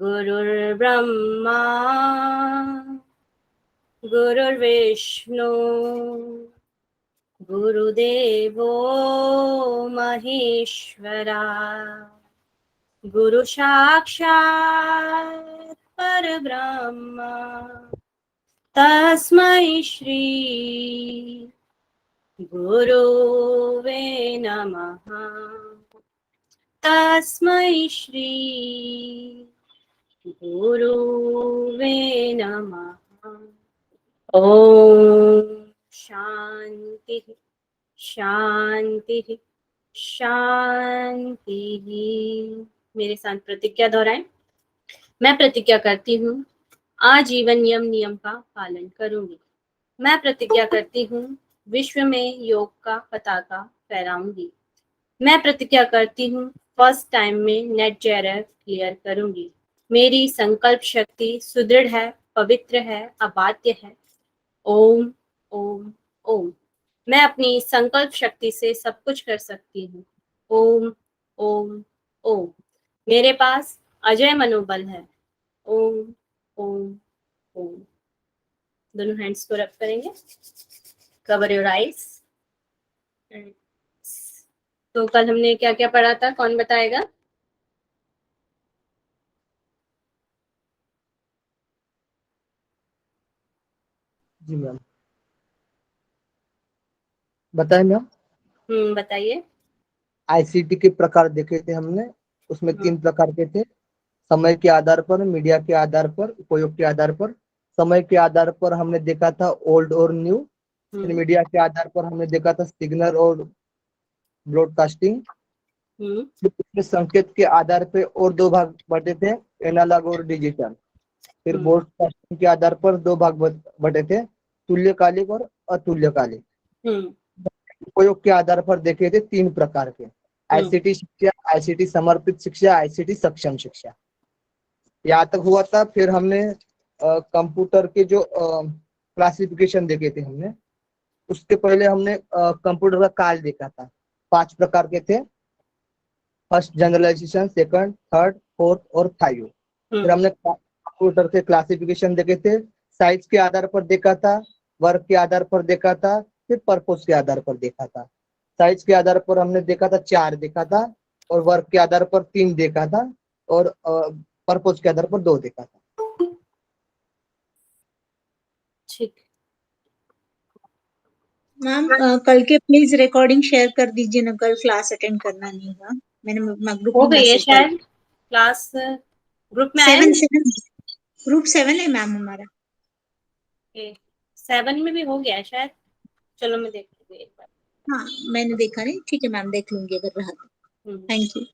गुरुर्ब्रह्मा गुरुर्विष्णु गुरुदेवो महेश्वरा गुरु साक्षात् परब्रह्म तस्मै श्री गुरुवे नमः तस्मै श्री गुरुवे नमः। ओम शांति शांति शांति। मेरे साथ प्रतिज्ञा दोहराएं। मैं प्रतिज्ञा करती हूँ आजीवन नियम का पालन करूंगी। मैं प्रतिज्ञा करती हूँ विश्व में योग का पताका फहराऊंगी। मैं प्रतिज्ञा करती हूँ फर्स्ट टाइम में नेट जेआरएफ क्लियर करूंगी। मेरी संकल्प शक्ति सुदृढ़ है, पवित्र है, अबाध्य है। ओम ओम ओम। मैं अपनी संकल्प शक्ति से सब कुछ कर सकती हूँ। ओम ओम ओम। मेरे पास अजय मनोबल है। ओम ओम ओम। दोनों हैंड्स को रब करेंगे। Cover your eyes. तो कल हमने क्या क्या पढ़ा था, कौन बताएगा? जी मैम, बताएं मैम। बताइए। आईसीटी के प्रकार देखे थे हमने, उसमें 3 प्रकार के थे। समय के आधार पर, मीडिया के आधार पर, उपयोग के आधार पर। समय के आधार पर हमने देखा था ओल्ड और न्यू। फिर मीडिया के आधार पर हमने देखा था सिग्नल और ब्रॉडकास्टिंग। फिर संकेत के आधार पे और 2 भाग बटे थे, एनालॉग और डिजिटल। फिर ब्रॉडकास्टिंग के आधार पर 2 भाग बटे थे, तुल्यकालिक और अतुल्यकालिक। उपयोग के आधार पर देखे थे 3 प्रकार के, आईसीटी शिक्षा, आईसीटी समर्पित शिक्षा, आईसीटी सक्षम शिक्षा। यहाँ तक हुआ था। फिर हमने कंप्यूटर के जो क्लासिफिकेशन देखे थे हमने, उसके पहले हमने कंप्यूटर का काल देखा था। 5 प्रकार के थे, first generalization, second, third, fourth और फाइव। फिर हमने कंप्यूटर के क्लासिफिकेशन देखे थे, साइज के आधार पर देखा था, वर्क के आधार पर देखा था, फिर पर्पस के आधार पर देखा था। साइज के आधार पर हमने देखा था 4 देखा था, और वर्क के आधार पर 3 देखा था, और पर्पस के आधार पर 2 देखा था। ठीक मैम, कल के प्लीज रिकॉर्डिंग शेयर कर दीजिए ना, कल क्लास अटेंड करना नहीं होगा। मैंने ग्रुप हो में गई है मैसेज शायद क्लास, ग्रुप में आया 7 ग्रुप 7 है मैम हमारा। 7 में भी हो गया है शायद। चलो मैं देख लूंगी एक बार। हाँ, मैंने देखा नहीं, ठीक है मैम, देख लूंगी अगर रहा तो। Thank you.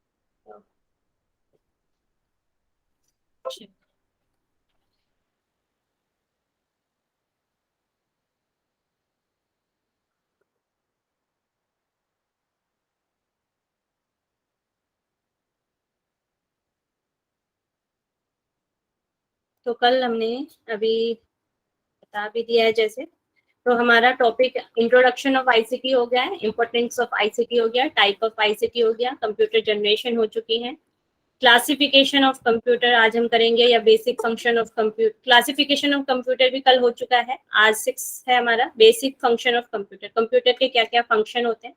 तो कल हमने अभी बता भी दिया है जैसे, तो हमारा टॉपिक इंट्रोडक्शन ऑफ आईसीटी हो गया है, इंपॉर्टेंस ऑफ आईसीटी हो गया, टाइप ऑफ आईसीटी हो गया, कंप्यूटर जनरेशन हो चुकी है, क्लासिफिकेशन ऑफ कंप्यूटर आज हम करेंगे, या basic function of computer. Classification of computer भी कल हो चुका है, आज 6 है हमारा। Basic function of computer, computer के क्या क्या फंक्शन होते हैं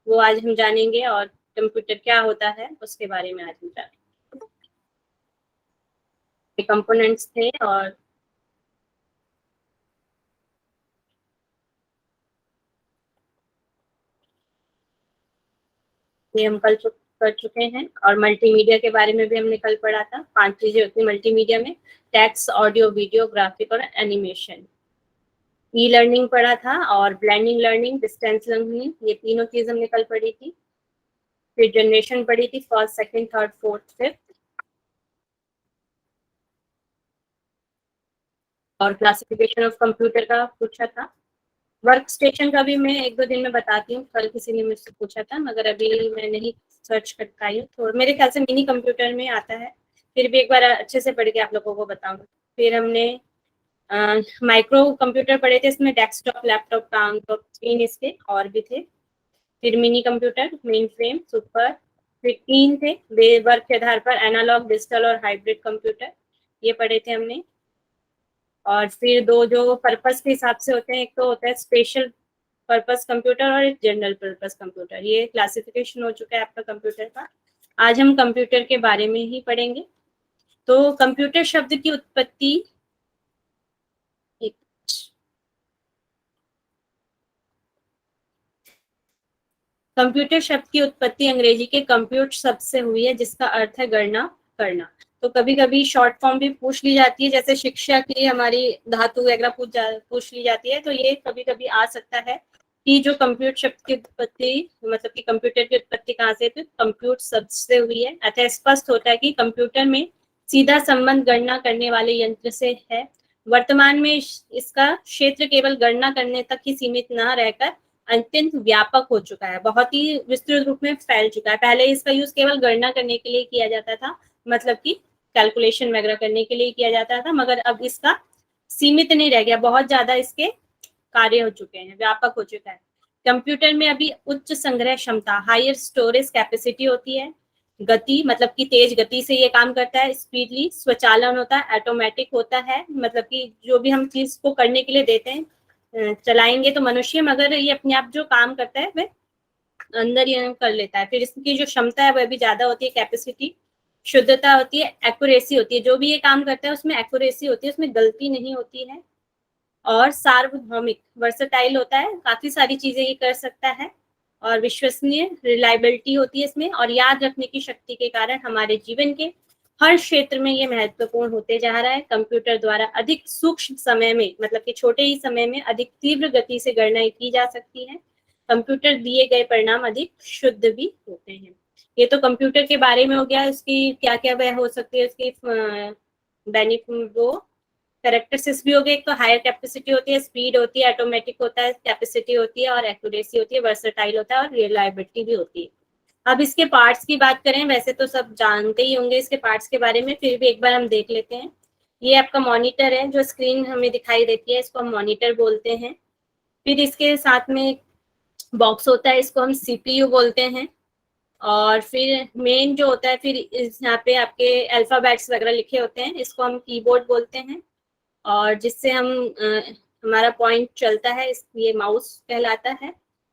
वो आज हम जानेंगे, और कंप्यूटर क्या होता है उसके बारे में आज हम जानेंगे। कंपोनेंट्स थे और ये हम कल कर चुके हैं। और मल्टीमीडिया के बारे में भी हमने कल पढ़ा था। 5 चीजें होती है मल्टीमीडिया में, टेक्स्ट, ऑडियो, वीडियो, ग्राफिक और एनिमेशन। ई लर्निंग पढ़ा था, और ब्लेंडिंग लर्निंग, डिस्टेंस लर्निंग, ये तीनों चीज हमने कल पढ़ी थी। फिर जनरेशन पढ़ी थी, first, second, third, fourth, fifth. और क्लासिफिकेशन ऑफ कंप्यूटर का पूछा था। वर्क स्टेशन का भी मैं 1-2 दिन में बताती हूँ, कल किसी ने मुझसे पूछा था मगर अभी मैं नहीं सर्च कर पाई हूँ, तो मेरे ख्याल से मिनी कंप्यूटर में आता है। फिर भी एक बार अच्छे से पढ़ के आप लोगों को बताऊंगी। फिर हमने माइक्रो कंप्यूटर पढ़े थे, इसमें desktop, laptop, town top, screen इसके और भी थे। फिर mini computer, main frame, super, फिर 3 थे वे वर्ग के आधार पर, एनालॉग, डिजिटल और हाइब्रिड कंप्यूटर, ये पढ़े थे हमने। और फिर 2 जो पर्पस के हिसाब से होते हैं, एक तो होता है स्पेशल पर्पस कंप्यूटर और एक जनरल पर्पस कंप्यूटर। ये क्लासिफिकेशन हो चुका है आपका कंप्यूटर का। आज हम कंप्यूटर के बारे में ही पढ़ेंगे। तो कंप्यूटर शब्द की उत्पत्ति, कंप्यूटर शब्द की उत्पत्ति अंग्रेजी के कंप्यूट शब्द से हुई है, जिसका अर्थ है गणना करना। तो कभी कभी शॉर्ट फॉर्म भी पूछ ली जाती है, जैसे शिक्षा की हमारी धातु वगैरह पूछ ली जाती है। तो ये कभी कभी आ सकता है कि जो कंप्यूटर शब्द की उत्पत्ति, मतलब कि कंप्यूटर की उत्पत्ति कहाँ से, तो कंप्यूट शब्द से हुई है। अतः स्पष्ट होता है कि कंप्यूटर में सीधा संबंध गणना करने वाले यंत्र से है। वर्तमान में इसका क्षेत्र केवल गणना करने तक ही सीमित न रहकर अत्यंत व्यापक हो चुका है, बहुत ही विस्तृत रूप में फैल चुका है। पहले इसका यूज केवल गणना करने के लिए किया जाता था, मतलब कि कैलकुलेशन वगैरह करने के लिए किया जाता था, मगर अब इसका सीमित नहीं रह गया, बहुत ज्यादा इसके कार्य हो चुके हैं, व्यापक हो चुका है। कंप्यूटर में अभी उच्च संग्रह क्षमता, हायर स्टोरेज कैपेसिटी होती है। गति, मतलब कि तेज गति से ये काम करता है। स्पीडली, स्वचालन होता है, ऑटोमेटिक होता है, मतलब कि जो भी हम चीज को करने के लिए देते हैं, चलाएंगे तो मनुष्य, मगर ये अपने आप जो काम करता है वह अंदर ही कर लेता है। फिर इसकी जो क्षमता है वह भी ज्यादा होती है, कैपेसिटी। शुद्धता होती है, एक्यूरेसी होती है, जो भी ये काम करता है उसमें एक्यूरेसी होती है, उसमें गलती नहीं होती है। और सार्वभौमिक, वर्सेटाइल होता है, काफी सारी चीजें ये कर सकता है। और विश्वसनीय, रिलायबिलिटी होती है इसमें। और याद रखने की शक्ति के कारण हमारे जीवन के हर क्षेत्र में ये महत्वपूर्ण होते जा रहा है। कंप्यूटर द्वारा अधिक सूक्ष्म समय में, मतलब कि छोटे ही समय में अधिक तीव्र गति से गणना की जा सकती है। कंप्यूटर दिए गए परिणाम अधिक शुद्ध भी होते हैं। ये तो कंप्यूटर के बारे में हो गया, उसकी क्या क्या वह हो सकती है, उसकी बेनिफिट, वो कैरेक्टरिस्टिक्स भी हो गए। एक तो हायर कैपेसिटी होती है, स्पीड होती है, ऑटोमेटिक होता है, कैपेसिटी होती है, और एक्यूरेसी होती है, वर्सेटाइल होता है, और रिलायबिलिटी भी होती है। अब इसके पार्ट्स की बात करें, वैसे तो सब जानते ही होंगे इसके पार्ट्स के बारे में, फिर भी एक बार हम देख लेते हैं। ये आपका मॉनिटर है, जो स्क्रीन हमें दिखाई देती है, इसको हम मॉनिटर बोलते हैं। फिर इसके साथ में बॉक्स होता है, इसको हम सीपीयू बोलते हैं। और फिर मेन जो होता है, फिर यहाँ पे आपके अल्फाबेट्स वगैरह लिखे होते हैं, इसको हम कीबोर्ड बोलते हैं। और जिससे हम हमारा पॉइंट चलता है, ये माउस कहलाता है।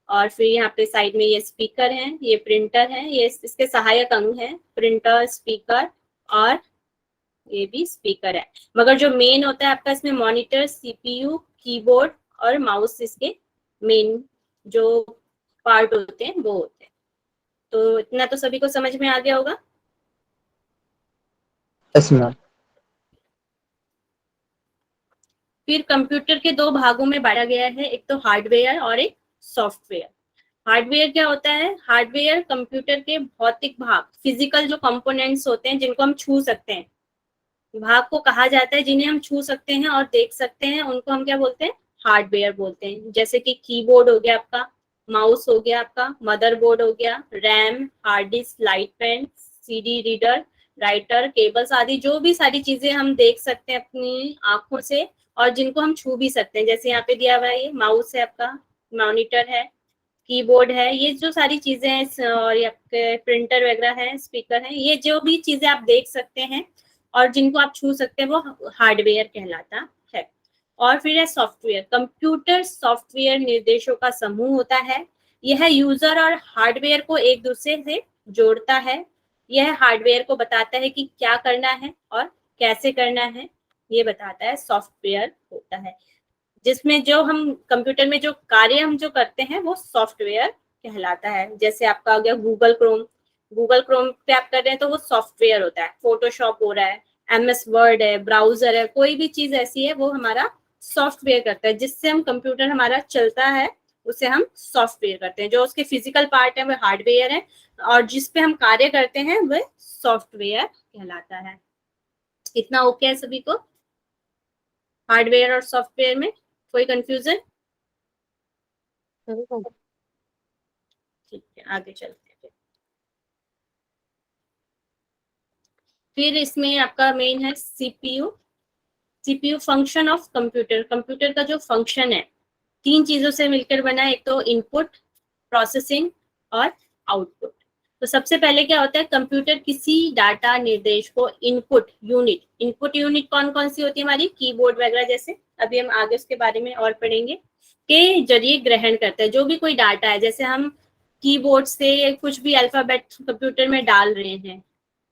और फिर यहाँ पे साइड में ये स्पीकर है, ये प्रिंटर है, ये इसके सहायक अंग है, प्रिंटर, स्पीकर, और ये भी स्पीकर है। मगर जो मेन होता है आपका इसमें मॉनिटर, सीपीयू, कीबोर्ड और माउस, इसके मेन जो पार्ट होते हैं वो होते हैं। तो इतना तो सभी को समझ में आ गया होगा। Yes ma'am. फिर कंप्यूटर के 2 भागों में बांटा गया है, एक तो हार्डवेयर और एक सॉफ्टवेयर। हार्डवेयर क्या होता है? हार्डवेयर कंप्यूटर के भौतिक भाग, फिजिकल जो कंपोनेंट्स होते हैं जिनको हम छू सकते हैं, भाग को कहा जाता है, जिन्हें हम छू सकते हैं और देख सकते हैं, उनको हम क्या बोलते हैं? हार्डवेयर बोलते हैं। जैसे कि कीबोर्ड हो गया आपका, माउस हो गया आपका, मदरबोर्ड हो गया, RAM, hard disk, light pen, CD reader, writer, cables आदि, जो भी सारी चीजें हम देख सकते हैं अपनी आंखों से और जिनको हम छू भी सकते हैं। जैसे यहाँ पे दिया हुआ है, ये माउस है आपका, मॉनिटर है, कीबोर्ड है, ये जो सारी चीजें हैं, और ये आपके प्रिंटर वगैरह है, स्पीकर है, ये जो भी चीजें आप देख सकते हैं और जिनको आप छू सकते हैं वो हार्डवेयर कहलाता है। और फिर है सॉफ्टवेयर। कंप्यूटर सॉफ्टवेयर निर्देशों का समूह होता है। यह यूजर और हार्डवेयर को एक दूसरे से जोड़ता है। यह हार्डवेयर को बताता है कि क्या करना है और कैसे करना है, ये बताता है, सॉफ्टवेयर होता है। जिसमें जो हम कंप्यूटर में जो कार्य हम जो करते हैं वो सॉफ्टवेयर कहलाता है। जैसे आपका हो गया गूगल क्रोम, गूगल क्रोम पे आप कर रहे हैं तो वो सॉफ्टवेयर होता है। फोटोशॉप हो रहा है, एमएस वर्ड है, ब्राउजर है, कोई भी चीज ऐसी है वो हमारा सॉफ्टवेयर करता है। जिससे हम कंप्यूटर हमारा चलता है उसे हम सॉफ्टवेयर करते हैं। जो उसके फिजिकल पार्ट है वो हार्डवेयर है, और जिसपे हम कार्य करते हैं वह सॉफ्टवेयर कहलाता है। इतना ओके है सभी को? हार्डवेयर और सॉफ्टवेयर में कोई कंफ्यूजन? ठीक है, आगे चलते हैं। फिर इसमें आपका मेन है CPU. CPU function of computer, computer का जो फंक्शन है 3 चीजों से मिलकर बना है, एक तो इनपुट, प्रोसेसिंग और आउटपुट। तो सबसे पहले क्या होता है, कंप्यूटर किसी डाटा निर्देश को इनपुट यूनिट कौन कौन सी होती है हमारी, कीबोर्ड वगैरह जैसे, अभी हम आगे उसके बारे में और पढ़ेंगे, के जरिए ग्रहण करता है। जो भी कोई डाटा है, जैसे हम कीबोर्ड से कुछ भी अल्फाबेट कंप्यूटर में डाल रहे हैं,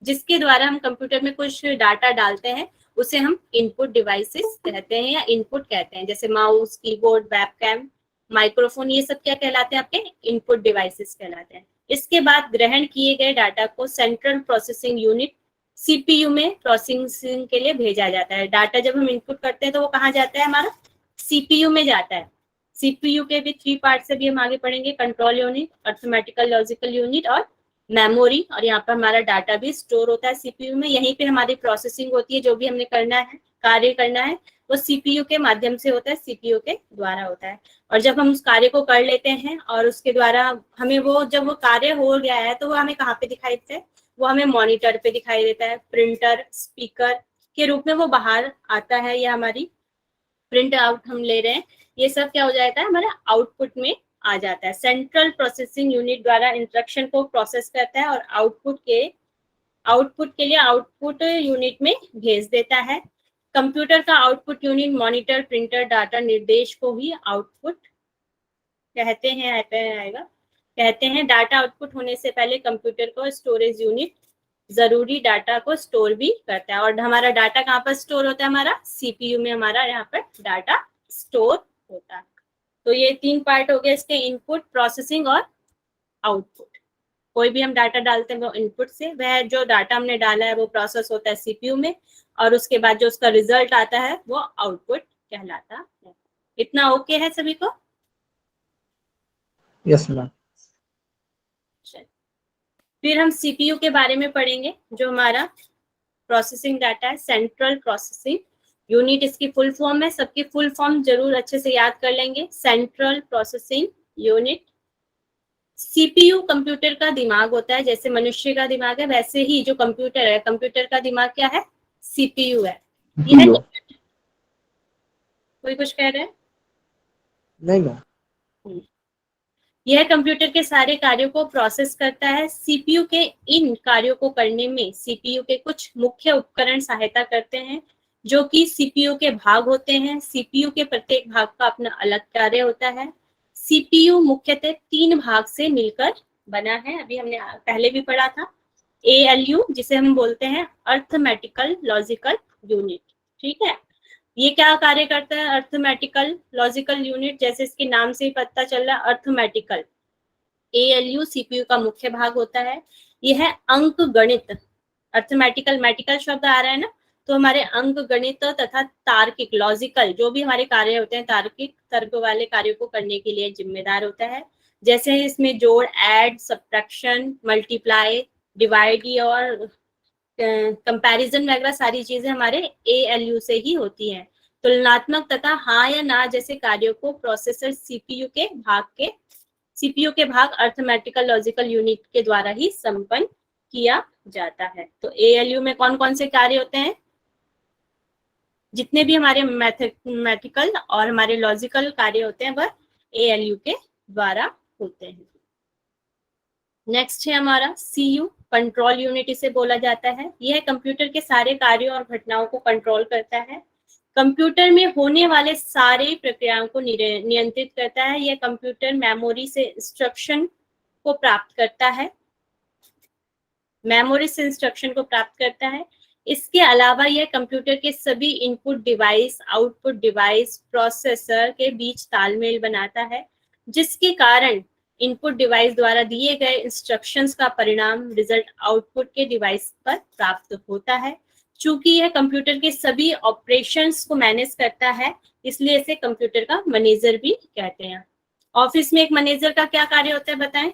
जिसके द्वारा हम कंप्यूटर में कुछ डाटा डालते हैं, उसे हम इनपुट डिवाइसेस कहते हैं या इनपुट कहते हैं। जैसे माउस, कीबोर्ड, वेबकैम, माइक्रोफोन, ये सब क्या कहलाते हैं, आपके इनपुट डिवाइसेस कहलाते हैं। इसके बाद ग्रहण किए गए डाटा को सेंट्रल प्रोसेसिंग यूनिट सीपीयू में प्रोसेसिंग के लिए भेजा जाता है। डाटा जब हम इनपुट करते हैं तो वो कहाँ जाता है, हमारा सीपीयू में जाता है। सीपीयू के भी 3 पार्ट से भी हम आगे पढ़ेंगे, control unit, arithmetical logical unit और मेमोरी। और यहाँ पर हमारा डाटा भी स्टोर होता है सीपीयू में, यहीं पे हमारी प्रोसेसिंग होती है। जो भी हमने करना है, कार्य करना है, वो सीपीयू के माध्यम से होता है, सीपीयू के द्वारा होता है। और जब हम उस कार्य को कर लेते हैं और उसके द्वारा हमें वो, जब वो कार्य हो गया है तो वो हमें कहाँ पे दिखाई देता है, वो हमें मॉनिटर पे दिखाई देता है, प्रिंटर, स्पीकर के रूप में वो बाहर आता है, या हमारी प्रिंट आउट हम ले रहे हैं, ये सब क्या हो जाता है, हमारा आउटपुट में आ जाता है। सेंट्रल प्रोसेसिंग यूनिट द्वारा इंस्ट्रक्शन को प्रोसेस करता है और आउटपुट के लिए आउटपुट यूनिट में भेज देता है। कंप्यूटर का output unit monitor, printer, data निर्देश को ही आउटपुट कहते हैं। डाटा आउटपुट होने से पहले कंप्यूटर को स्टोरेज यूनिट जरूरी डाटा को स्टोर भी करता है। और हमारा डाटा कहाँ पर स्टोर होता है, हमारा सीपीयू में हमारा यहाँ पर डाटा स्टोर होता है। तो ये 3 पार्ट हो गए इसके, इनपुट, प्रोसेसिंग और आउटपुट। कोई भी हम डाटा डालते हैं वो इनपुट से, वह जो डाटा हमने डाला है वो प्रोसेस होता है सीपीयू में, और उसके बाद जो उसका रिजल्ट आता है वो आउटपुट कहलाता है। इतना ओके है सभी को? Yes ma'am. फिर हम सीपीयू के बारे में पढ़ेंगे, जो हमारा प्रोसेसिंग डाटा है, सेंट्रल प्रोसेसिंग यूनिट इसकी फुल फॉर्म है। सबकी फुल फॉर्म जरूर अच्छे से याद कर लेंगे, central processing unit. CPU computer का दिमाग होता है, जैसे मनुष्य का दिमाग है वैसे ही जो कंप्यूटर है, कंप्यूटर का दिमाग क्या है, सीपीयू है। कोई कुछ कह रहा है? नहीं मैम। यह कंप्यूटर के सारे कार्यों को प्रोसेस करता है। सीपीयू के इन कार्यों को करने में सीपीयू के कुछ मुख्य उपकरण सहायता करते हैं, जो कि सीपीयू के भाग होते हैं। सीपीयू के प्रत्येक भाग का अपना अलग कार्य होता है। सीपीयू मुख्यतः 3 भाग से मिलकर बना है, अभी हमने पहले भी पढ़ा था। एएलयू, जिसे हम बोलते हैं अर्थमेटिकल लॉजिकल यूनिट, ठीक है। ये क्या कार्य करता है, अर्थमेटिकल लॉजिकल यूनिट, जैसे इसके नाम से ही पता चल रहा है, अर्थमेटिकल। एएलयू सीपीयू का मुख्य भाग होता है। यह अंक गणित, अर्थमेटिकल, मेटिकल शब्द आ रहा है ना, तो हमारे अंक गणित तथा तार्किक, लॉजिकल, जो भी हमारे कार्य होते हैं, तार्किक, तर्क वाले कार्यों को करने के लिए जिम्मेदार होता है। जैसे इसमें जोड़, ऐड, सब्ट्रैक्शन, मल्टीप्लाई, डिवाइड और कंपैरिजन वगैरह सारी चीजें हमारे एएलयू से ही होती हैं। तुलनात्मक तथा हाँ या ना जैसे कार्यों को प्रोसेसर सीपीयू के भाग अर्थमेटिकल लॉजिकल यूनिट के द्वारा ही संपन्न किया जाता है। तो एएलयू में कौन कौन से कार्य होते हैं, जितने भी हमारे मैथमेटिकल और हमारे लॉजिकल कार्य होते हैं वह एएलयू के द्वारा होते हैं। नेक्स्ट है हमारा सीयू, कंट्रोल यूनिट इसे बोला जाता है। यह कंप्यूटर के सारे कार्यों और घटनाओं को कंट्रोल करता है। कंप्यूटर में होने वाले सारे प्रक्रियाओं को नियंत्रित करता है। यह कंप्यूटर मेमोरी से इंस्ट्रक्शन को प्राप्त करता है। इसके अलावा यह कंप्यूटर के सभी input device, output device, processor के बीच तालमेल बनाता है, जिसके कारण इनपुट डिवाइस द्वारा दिए गए इंस्ट्रक्शंस का परिणाम, रिजल्ट, आउटपुट के डिवाइस पर प्राप्त होता है। चूंकि यह कंप्यूटर के सभी ऑपरेशंस को मैनेज करता है, इसलिए इसे कंप्यूटर का मैनेजर भी कहते हैं। ऑफिस में एक मैनेजर का क्या कार्य होता है, बताएं?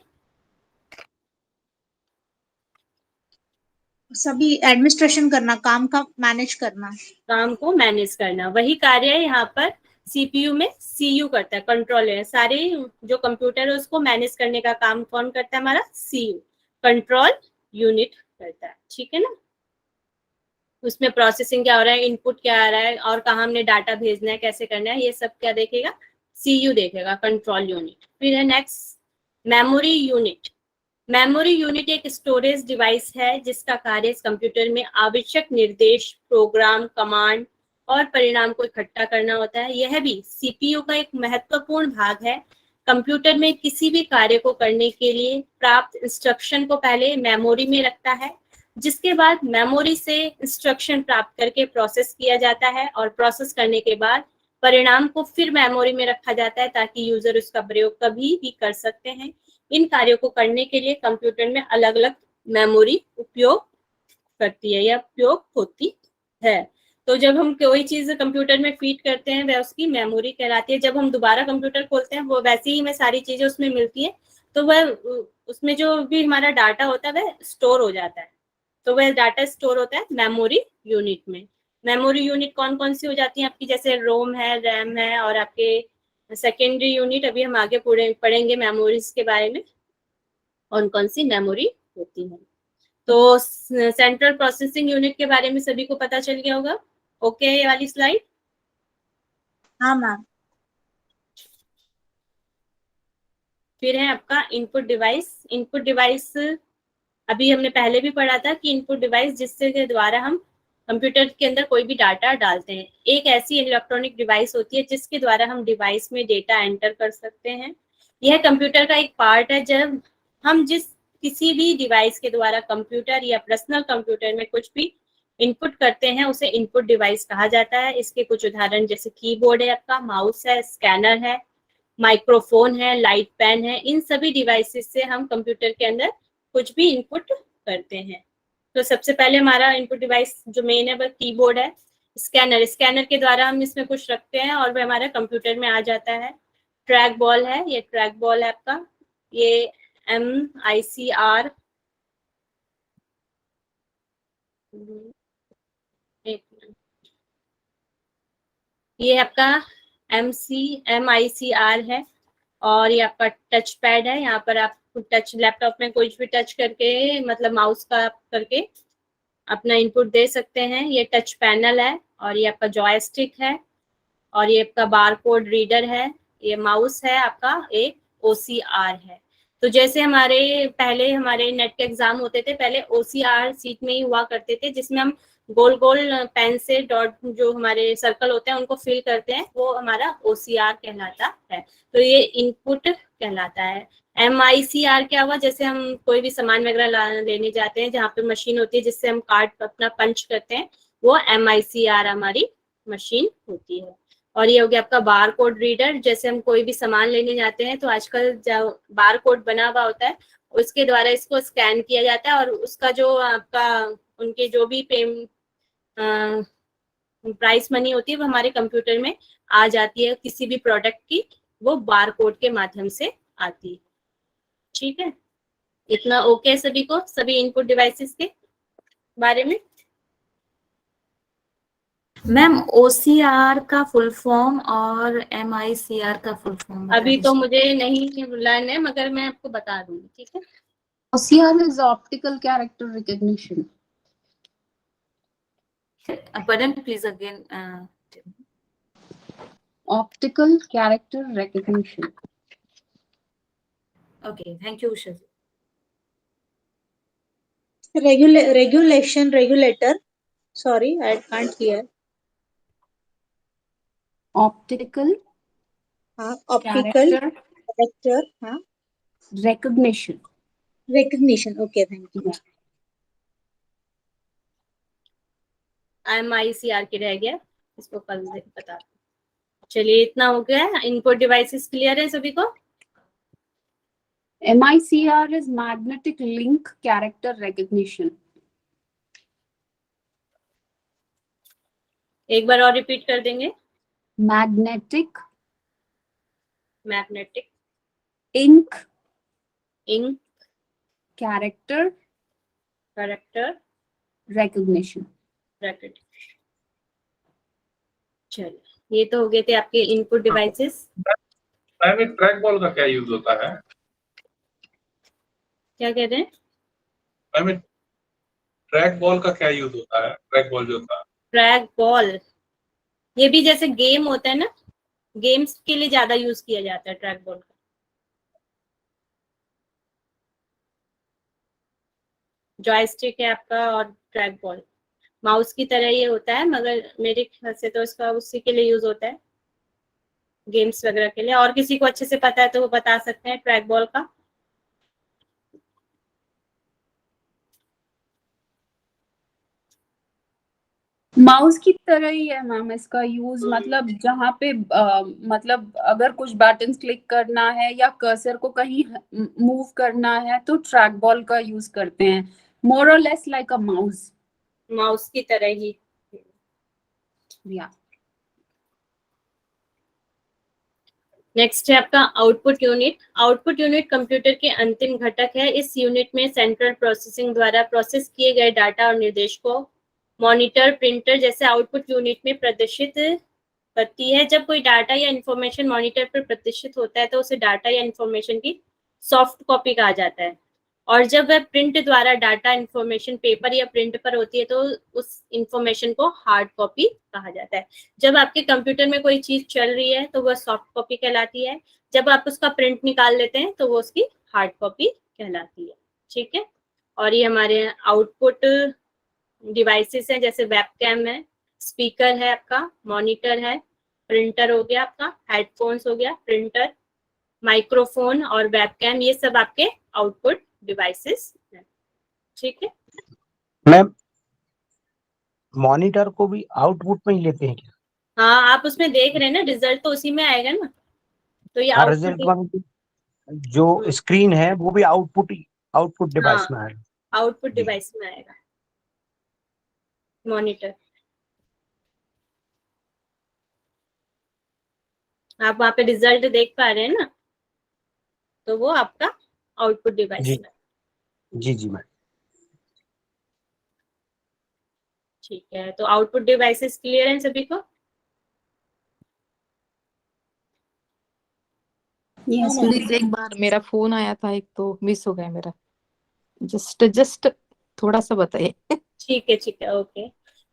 सभी एडमिनिस्ट्रेशन करना, काम का मैनेज करना, काम को मैनेज करना, वही कार्य है यहाँ पर सीपीयू में सीयू करता है, कंट्रोल है। सारे जो कंप्यूटर है उसको मैनेज करने का काम कौन करता है, हमारा सीयू, कंट्रोल यूनिट करता है, ठीक है ना। उसमें प्रोसेसिंग क्या हो रहा है, इनपुट क्या आ रहा है और कहाँ हमने डाटा भेजना है, कैसे करना है, ये सब क्या देखेगा, सीयू देखेगा, कंट्रोल यूनिट। फिर है next memory unit. Memory unit एक स्टोरेज डिवाइस है जिसका कार्य इस कंप्यूटर में आवश्यक निर्देश, प्रोग्राम, कमांड और परिणाम को इकट्ठा करना होता है। यह भी सीपीयू का एक महत्वपूर्ण भाग है। कंप्यूटर में किसी भी कार्य को करने के लिए प्राप्त इंस्ट्रक्शन को पहले मेमोरी में रखता है, जिसके बाद मेमोरी से इंस्ट्रक्शन प्राप्त करके प्रोसेस किया जाता है और प्रोसेस करने के बाद परिणाम को फिर मेमोरी में रखा जाता है ताकि यूजर उसका प्रयोग कभी भी कर सकते हैं। इन कार्यों को करने के लिए कंप्यूटर में अलग अलग मेमोरी उपयोग करती है या उपयोग होती है। तो जब हम कोई चीज कंप्यूटर में फीड करते हैं वह उसकी मेमोरी कहलाती है। जब हम दोबारा कंप्यूटर खोलते हैं वो वैसे ही हमें सारी चीजें उसमें मिलती है, तो वह उसमें जो भी हमारा डाटा होता है वह स्टोर हो जाता है। तो वह डाटा स्टोर होता है मेमोरी यूनिट में। मेमोरी यूनिट कौन कौन सी हो जाती है आपकी, जैसे रोम है, रैम है, और आपके सेकेंडरी यूनिट अभी हम आगे पढ़ेंगे मेमोरीज के बारे में कौन कौन सी मेमोरी होती है। तो सेंट्रल प्रोसेसिंग यूनिट के बारे में सभी को पता चल गया होगा। ओके, ये वाली स्लाइड। हाँ मैम। फिर है आपका इनपुट डिवाइस। इनपुट डिवाइस अभी हमने पहले भी पढ़ा था कि इनपुट डिवाइस जिससे के द्वारा हम कंप्यूटर के अंदर कोई भी डाटा डालते हैं। एक ऐसी इलेक्ट्रॉनिक डिवाइस होती है जिसके द्वारा हम डिवाइस में डेटा एंटर कर सकते हैं। यह कंप्यूटर का एक पार्ट है। जब हम किसी भी डिवाइस के द्वारा कंप्यूटर या पर्सनल कंप्यूटर में कुछ भी इनपुट करते हैं उसे इनपुट डिवाइस कहा जाता है। इसके कुछ उदाहरण जैसे कीबोर्ड है आपका, माउस है, स्कैनर है, माइक्रोफोन है, लाइट पेन है। इन सभी डिवाइसेस से हम कंप्यूटर के अंदर कुछ भी इनपुट करते हैं। तो सबसे पहले हमारा इनपुट डिवाइस जो मेन है वह कीबोर्ड है। स्कैनर, स्कैनर के द्वारा हम इसमें कुछ रखते हैं और वह हमारे कंप्यूटर में आ जाता है। ट्रैक बॉल है, ये ट्रैक बॉल है आपका, ये MICR ये आपका MICR है। और ये आपका टच पैड है। यहाँ पर आप टच लैपटॉप में कुछ भी टच करके मतलब माउस का करके अपना इनपुट दे सकते हैं। ये टच पैनल है और ये आपका जॉयस्टिक है और ये आपका बारकोड रीडर है। ये माउस है आपका, एक OCR है। तो जैसे हमारे नेट के एग्जाम होते थे, पहले OCR सीट में ही हुआ करते थे जिसमें हम गोल गोल पेन से डॉट जो हमारे सर्कल होते हैं उनको फिल करते हैं, वो हमारा OCR कहलाता है। तो ये इनपुट कहलाता है। MICR क्या हुआ, जैसे हम कोई भी सामान वगैरह लेने जाते हैं जहाँ पे मशीन होती है जिससे हम कार्ड अपना पंच करते हैं, वो MICR हमारी मशीन होती है। और ये हो गया आपका बार कोड रीडर। जैसे हम कोई भी सामान लेने जाते हैं तो आजकल जो बार कोड बना हुआ होता है उसके द्वारा इसको स्कैन किया जाता है और उसका जो आपका उनके जो भी प्राइस मनी होती है वो हमारे कंप्यूटर में आ जाती है। किसी भी प्रोडक्ट की वो बार कोड के माध्यम से आती है। ठीक है, इतना ओके है सभी को, सभी इनपुट डिवाइसेस के बारे में। मैम OCR का फुल फॉर्म और MICR का फुल फॉर्म अभी तो मुझे नहीं लर्न है मगर मैं आपको बता दूंगी, ठीक है। OCR is optical character recognition. Pardon, please again. Optical character recognition. Okay, thank you, Usha. Regulator. Sorry, I can't hear. Optical Optical character character recognition. recognition. Okay, thank you. Yeah. MICR के रह गया, इसको कल बता। चलिए, इतना हो गया। इनपुट डिवाइसेस क्लियर है सभी को। MICR is magnetic link character recognition. एक बार और रिपीट कर देंगे। Magnetic ink character recognition. चलिए, ये तो हो गए थे आपके input devices. Ma'am, track ball का क्या यूज होता है? क्या कह रहे हैं? मैम, ट्रैक बॉल का क्या यूज होता है? ट्रैक बॉल जो होता है, ट्रैक बॉल, ये भी जैसे गेम होता है ना, गेम्स के लिए ज्यादा यूज किया जाता है ट्रैक बॉल का। जॉयस्टिक है आपका और ट्रैक बॉल, माउस की तरह ये होता है, मगर मेरे ख्याल से तो इसका उसी के लिए यूज होता है, गेम्स वगैरह के लिए। और किसी को अच्छे से पता है तो वो बता सकते हैं ट्रैक बॉल का। माउस की तरह ही है मैम इसका यूज, मतलब जहाँ पे मतलब अगर कुछ बटन्स क्लिक करना है या कर्सर को कहीं मूव करना है तो ट्रैक बॉल का यूज करते हैं, मोर और less like a mouse. Mouse की तरह ही। या नेक्स्ट है आपका output unit. Output unit computer के अंतिम घटक है। इस यूनिट में सेंट्रल प्रोसेसिंग द्वारा प्रोसेस किए गए डाटा और निर्देश को मॉनिटर, प्रिंटर जैसे आउटपुट यूनिट में प्रदर्शित करती है। जब कोई डाटा या इंफॉर्मेशन मॉनिटर पर प्रदर्शित होता है तो उसे डाटा या इंफॉर्मेशन की सॉफ्ट कॉपी कहा जाता है, और जब वह प्रिंट द्वारा डाटा इंफॉर्मेशन पेपर या प्रिंट पर होती है तो उस इंफॉर्मेशन को हार्ड कॉपी कहा जाता है। जब आपके कंप्यूटर में कोई चीज चल रही है तो वह सॉफ्ट कॉपी कहलाती है, जब आप उसका प्रिंट निकाल लेते हैं तो वो उसकी हार्ड कॉपी कहलाती है। ठीक है, और ये हमारे आउटपुट डिवाइसेस हैं, जैसे वेबकैम है, स्पीकर है आपका, मॉनिटर है, प्रिंटर हो गया आपका, हेडफोन्स हो गया, प्रिंटर, माइक्रोफोन और वेबकैम, ये सब आपके आउटपुट डिवाइसेस हैं। ठीक है, मैम मॉनिटर को भी आउटपुट में ही लेते हैं क्या? हाँ आप उसमें देख रहे हैं ना, रिजल्ट तो उसी में आएगा ना, तो ये हाँ, रिजल्ट आउटपुट, जो स्क्रीन है वो भी आउटपुट डिवाइस हाँ में आएगा। आउटपुट जी। डिवाइस में आएगा मॉनिटर। आप वहाँ पे रिजल्ट देख पा रहे हैं ना, तो वो आपका आउटपुट डिवाइस जी में। जी जी मैम। ठीक है, तो आउटपुट डिवाइसेस क्लियर हैं सभी को? यस प्लीज एक बार मेरा फोन आया था एक तो मिस हो गया मेरा, जस्ट थोड़ा सा बताइए। ठीक है, ओके।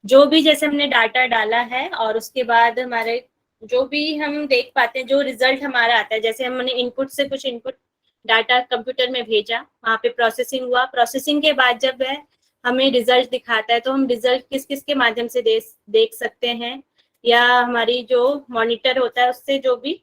जो भी जैसे हमने डाटा डाला है और उसके बाद हमारे जो भी हम देख पाते हैं, जो रिजल्ट हमारा आता है, जैसे हमने इनपुट से कुछ इनपुट डाटा कंप्यूटर में भेजा, वहाँ पे प्रोसेसिंग हुआ, प्रोसेसिंग के बाद जब वह हमें रिजल्ट दिखाता है तो हम रिजल्ट किस किस के माध्यम से देख सकते हैं, या हमारी जो मॉनिटर होता है उससे जो भी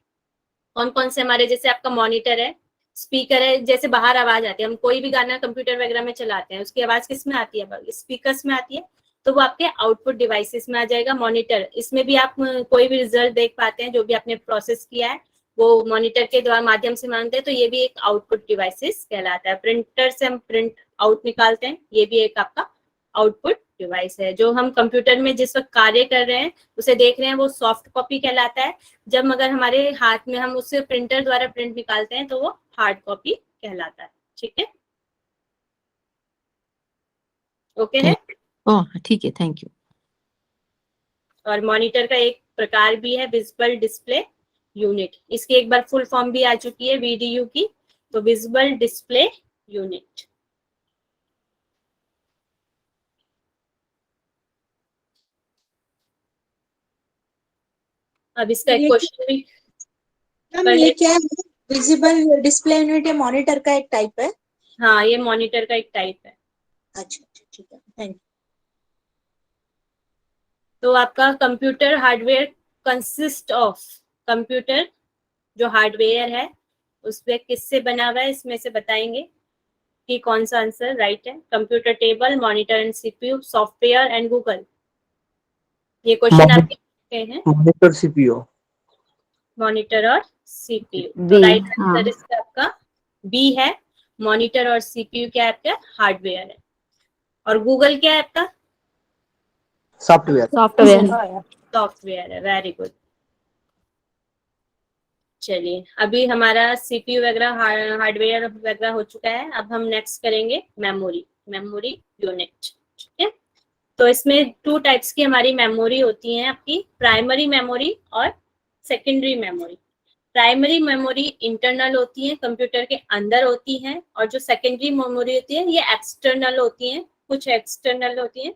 कौन कौन से हमारे, जैसे आपका मॉनिटर है, स्पीकर है, जैसे बाहर आवाज आती है, हम कोई भी गाना कंप्यूटर वगैरह में चलाते हैं उसकी आवाज किस में आती है, स्पीकर्स में आती है, तो वो आपके आउटपुट डिवाइसेस में आ जाएगा। मॉनिटर, इसमें भी आप कोई भी रिजल्ट देख पाते हैं जो भी आपने प्रोसेस किया है वो मॉनिटर के द्वारा माध्यम से मानते हैं, तो ये भी एक आउटपुट डिवाइसेस कहलाता है। प्रिंटर से हम प्रिंट आउट निकालते हैं, ये भी एक आपका आउटपुट डिवाइस है। जो हम कंप्यूटर में जिस वक्त कार्य कर रहे हैं उसे देख रहे हैं वो सॉफ्ट कॉपी कहलाता है। जब मगर हमारे हाथ में हम उससे प्रिंटर द्वारा प्रिंट निकालते हैं तो वो हार्ड कॉपी कहलाता है। ठीक है, ओके है। ठीक है, थैंक यू। और मॉनिटर का एक प्रकार भी है विजुअल डिस्प्ले यूनिट, इसकी एक बार फुल फॉर्म भी आ चुकी है VDU की, तो विजुअल डिस्प्ले यूनिट। अब इसका एक ये क्वेश्चन भी मैम कर ये ले। क्या है? विजिबल डिस्प्ले यूनिट या मॉनिटर का एक टाइप है? हाँ, ये मॉनिटर का एक टाइप है। अच्छा ठीक है, थैंक यू। तो आपका computer hardware consist of, computer जो हार्डवेयर है उसमें किससे बना हुआ है, इसमें से बताएंगे कि कौन सा आंसर राइट है। Computer table, monitor and CPU, software and Google, ये क्वेश्चन आपके हैं। Monitor CPU। मॉनिटर और CPU, तो बी, राइट हाँ। आंसर इसका आपका बी है। मॉनिटर और CPU क्या है आपका, हार्डवेयर है। और गूगल क्या है आपका, सॉफ्टवेयर। सॉफ्टवेयर है। Very good. चलिए, अभी हमारा CPU वगैरह हार्डवेयर वगैरह हो चुका है। अब हम नेक्स्ट करेंगे मेमोरी यूनिट। ठीक है, तो इसमें 2 टाइप्स की हमारी मेमोरी होती हैं आपकी, प्राइमरी मेमोरी और secondary memory. Primary memory internal होती है, कंप्यूटर के अंदर होती हैं, और जो सेकेंडरी मेमोरी होती है ये एक्सटर्नल होती हैं, कुछ एक्सटर्नल होती हैं,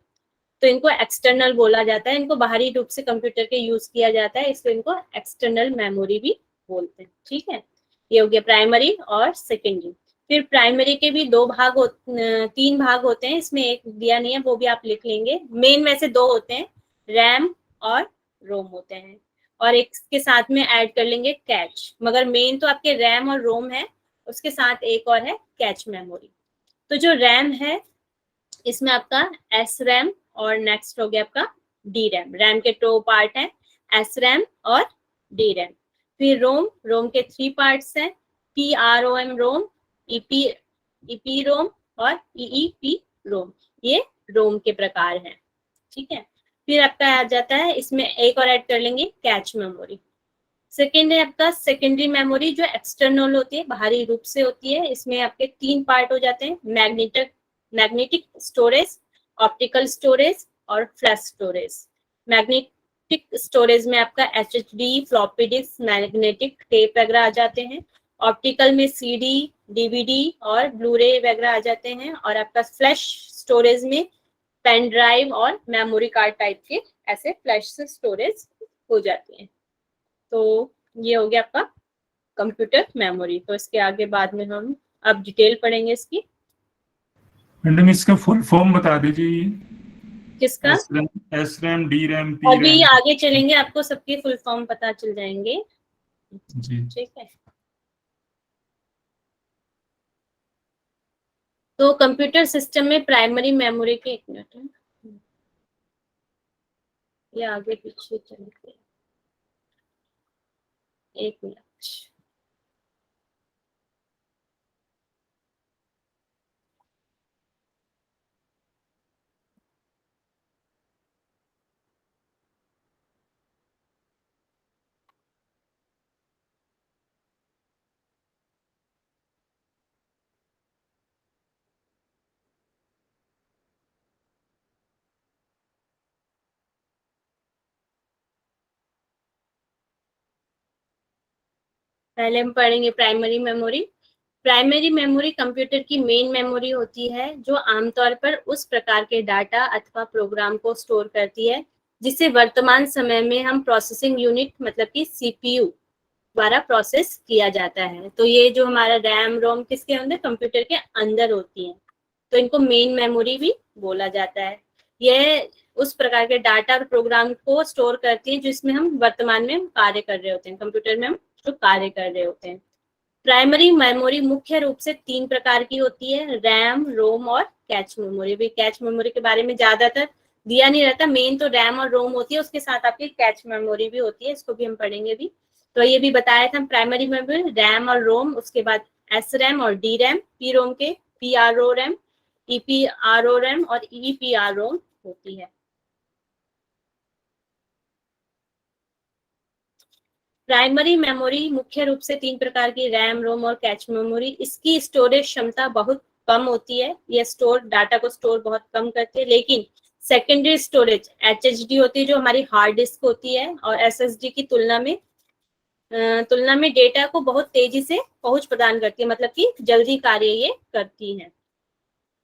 तो इनको एक्सटर्नल बोला जाता है। इनको बाहरी रूप से कंप्यूटर के यूज किया जाता है, इसलिए इनको एक्सटर्नल मेमोरी भी बोलते हैं। ठीक है, ये हो गया प्राइमरी और सेकेंडरी। फिर प्राइमरी के भी तीन भाग होते हैं, इसमें एक दिया नहीं है वो भी आप लिख लेंगे। मेन वैसे दो होते हैं, रैम और रोम होते हैं, और एक के साथ में ऐड कर लेंगे कैच, मगर मेन तो आपके रैम और रोम है, उसके साथ एक और है कैच मेमोरी। तो जो रैम है इसमें आपका एस रैम और नेक्स्ट हो गया आपका डी रैम। रैम के 2 पार्ट हैं, एस रैम और डी रैम। फिर रोम के 3 पार्ट्स हैं, पी आर ओ एम रोम, ईपी रोम और ईईपी रोम। ये रोम के प्रकार हैं, ठीक है। फिर आपका आ जाता है, इसमें एक और ऐड कर लेंगे कैच मेमोरी। सेकेंड है आपका सेकेंडरी मेमोरी, जो एक्सटर्नल होती है, बाहरी रूप से होती है। इसमें आपके 3 पार्ट हो जाते हैं, मैग्नेटिक स्टोरेज, ऑप्टिकल स्टोरेज और फ्लैश स्टोरेज। मैग्नेटिक स्टोरेज में आपका HHD, floppy disk, magnetic tape वगैरह आ जाते हैं। ऑप्टिकल में सीडी, डीवीडी और ब्लूरे वगैरह आ जाते हैं। और आपका फ्लैश स्टोरेज में पेन ड्राइव और मेमोरी कार्ड टाइप के ऐसे फ्लैश स्टोरेज हो जाती हैं। तो ये हो गया आपका कंप्यूटर मेमोरी। तो इसके आगे बाद में हम अब डिटेल पढ़ेंगे इसकी। मैडम इसका फुल फॉर्म बता दीजिए। किसका? S RAM, D RAM, P अभी रैम। आगे चलेंगे आपको सबके फुल फॉर्म पता चल जाएंगे जी। ठीक है। तो कंप्यूटर सिस्टम में प्राइमरी मेमोरी के, एक मिनट है, ये आगे पीछे चलते, एक मिनट। पहले हम पढ़ेंगे primary memory. Primary memory computer की मेन मेमोरी होती है, जो आमतौर पर उस प्रकार के डाटा अथवा प्रोग्राम को स्टोर करती है जिसे वर्तमान समय में हम प्रोसेसिंग यूनिट मतलब कि सीपीयू द्वारा प्रोसेस किया जाता है। तो ये जो हमारा रैम रोम किसके अंदर, कंप्यूटर के अंदर होती है, तो इनको मेन मेमोरी भी बोला जाता है। यह उस प्रकार के डाटा और प्रोग्राम को स्टोर करती है जिसमें हम वर्तमान में कार्य कर रहे होते हैं, कंप्यूटर में हम जो कार्य कर रहे होते हैं। प्राइमरी मेमोरी मुख्य रूप से 3 प्रकार की होती है, रैम, रोम और कैच मेमोरी। भी कैच मेमोरी के बारे में ज्यादातर दिया नहीं रहता, मेन तो रैम और रोम होती है, उसके साथ आपकी कैच मेमोरी भी होती है, इसको भी हम पढ़ेंगे भी। तो ये भी बताया था प्राइमरी मेमोरी, रैम और रोम, उसके बाद एस रैम और डी रैम, पी रोम के P R O RAM, EP R O RAM और ईपी आर रोम होती है। प्राइमरी मेमोरी मुख्य रूप से 3 प्रकार की, रैम, रोम और कैच मेमोरी। इसकी स्टोरेज क्षमता बहुत कम होती है, यह डाटा को स्टोर बहुत कम करती है। लेकिन सेकेंडरी स्टोरेज एचएचडी होती है, जो हमारी हार्ड डिस्क होती है, और एसएसडी की तुलना में डेटा को बहुत तेजी से पहुंच प्रदान करती है, मतलब कि जल्दी कार्य ये करती है।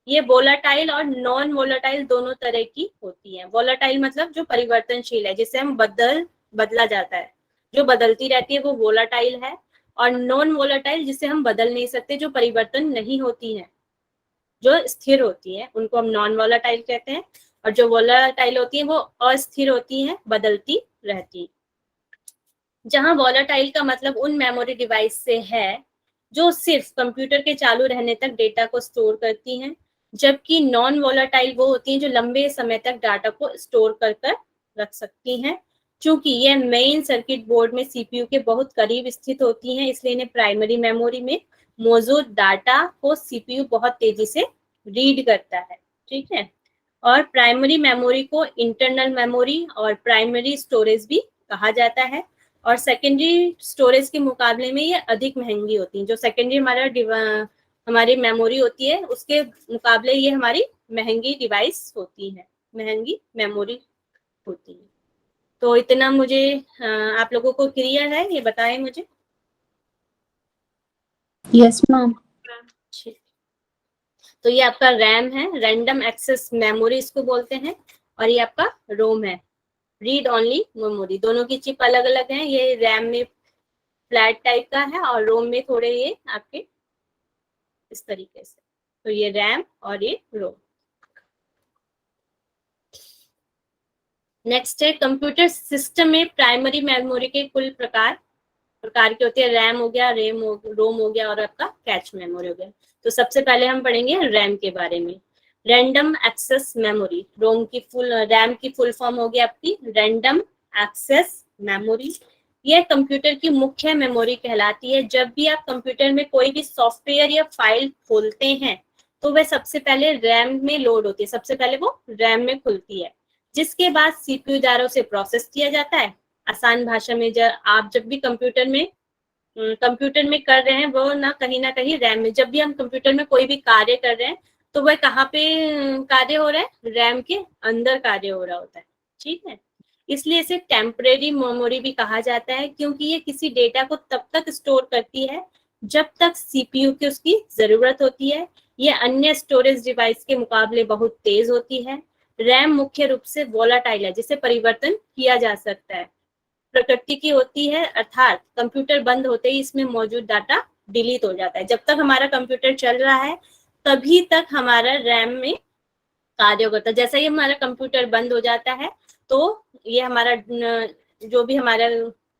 ये वोलाटाइल और नॉन वोलाटाइल दोनों तरह की होती है। वोलाटाइल मतलब जो परिवर्तनशील है, जिसे हम बदला जाता है, जो बदलती रहती है वो वोलाटाइल है। और नॉन वोलाटाइल जिसे हम बदल नहीं सकते, जो परिवर्तन नहीं होती है, जो स्थिर होती है, उनको हम नॉन वोलाटाइल कहते हैं। और जो वोलाटाइल होती है वो अस्थिर होती है, बदलती रहती है। जहां वोलाटाइल का मतलब उन मेमोरी डिवाइस से है जो सिर्फ कंप्यूटर के चालू रहने तक डेटा को स्टोर करती हैं, जबकि नॉन वोलाटाइल वो होती हैं जो लंबे समय तक डाटा को स्टोर कर रख सकती हैं। चूंकि यह मेन सर्किट बोर्ड में सीपीयू के बहुत करीब स्थित होती हैं, इसलिए इन्हें प्राइमरी मेमोरी में मौजूद डाटा को सीपीयू बहुत तेजी से रीड करता है, ठीक है। और प्राइमरी मेमोरी को इंटरनल मेमोरी और प्राइमरी स्टोरेज भी कहा जाता है। और सेकेंडरी स्टोरेज के मुकाबले में ये अधिक महंगी होती है। जो सेकेंडरी हमारी मेमोरी होती है, उसके मुकाबले ये हमारी महंगी डिवाइस होती है, महंगी मेमोरी होती है। तो इतना मुझे आप लोगों को क्लियर है, ये बताएं मुझे। Yes ma'am. तो ये आपका रैम है, रैंडम एक्सेस मेमोरी इसको बोलते हैं, और ये आपका रोम है, रीड ओनली मेमोरी। दोनों की चिप अलग अलग है, ये रैम में फ्लैट टाइप का है और रोम में थोड़े ये आपके इस तरीके से। तो ये रैम और ये रोम। नेक्स्ट है कंप्यूटर सिस्टम में प्राइमरी मेमोरी के कुल प्रकार के होते हैं। रैम हो गया, रोम हो गया और आपका कैच मेमोरी हो गया। तो सबसे पहले हम पढ़ेंगे रैम के बारे में। रैंडम एक्सेस मेमोरी, रैम की फुल फॉर्म होगी आपकी रैंडम एक्सेस मेमोरी। यह कंप्यूटर की मुख्य मेमोरी कहलाती है। जब भी आप कंप्यूटर में कोई भी सॉफ्टवेयर या फाइल खोलते हैं तो वह सबसे पहले रैम में लोड होती है, सबसे पहले वो रैम में खुलती है, जिसके बाद सीपीयू द्वारा उसे प्रोसेस किया जाता है। आसान भाषा में आप जब भी कंप्यूटर में कर रहे हैं वो ना कहीं रैम में, जब भी हम कंप्यूटर में कोई भी कार्य कर रहे हैं तो वह कहाँ पे कार्य हो रहा है, रैम के अंदर कार्य हो रहा होता है। ठीक है, इसलिए इसे टेम्परेरी मेमोरी भी कहा जाता है, क्योंकि ये किसी डेटा को तब तक स्टोर करती है जब तक सीपीयू की उसकी जरूरत होती है। ये अन्य स्टोरेज डिवाइस के मुकाबले बहुत तेज होती है। रैम मुख्य रूप से वोलाटाइल है, जिसे परिवर्तन किया जा सकता है, प्रकृति की होती है, अर्थात कंप्यूटर बंद होते ही इसमें मौजूद डाटा डिलीट हो जाता है। जब तक हमारा कंप्यूटर चल रहा है तभी तक हमारा रैम में कार्य होता है। जैसा ही हमारा कंप्यूटर बंद हो जाता है तो ये हमारा जो भी हमारा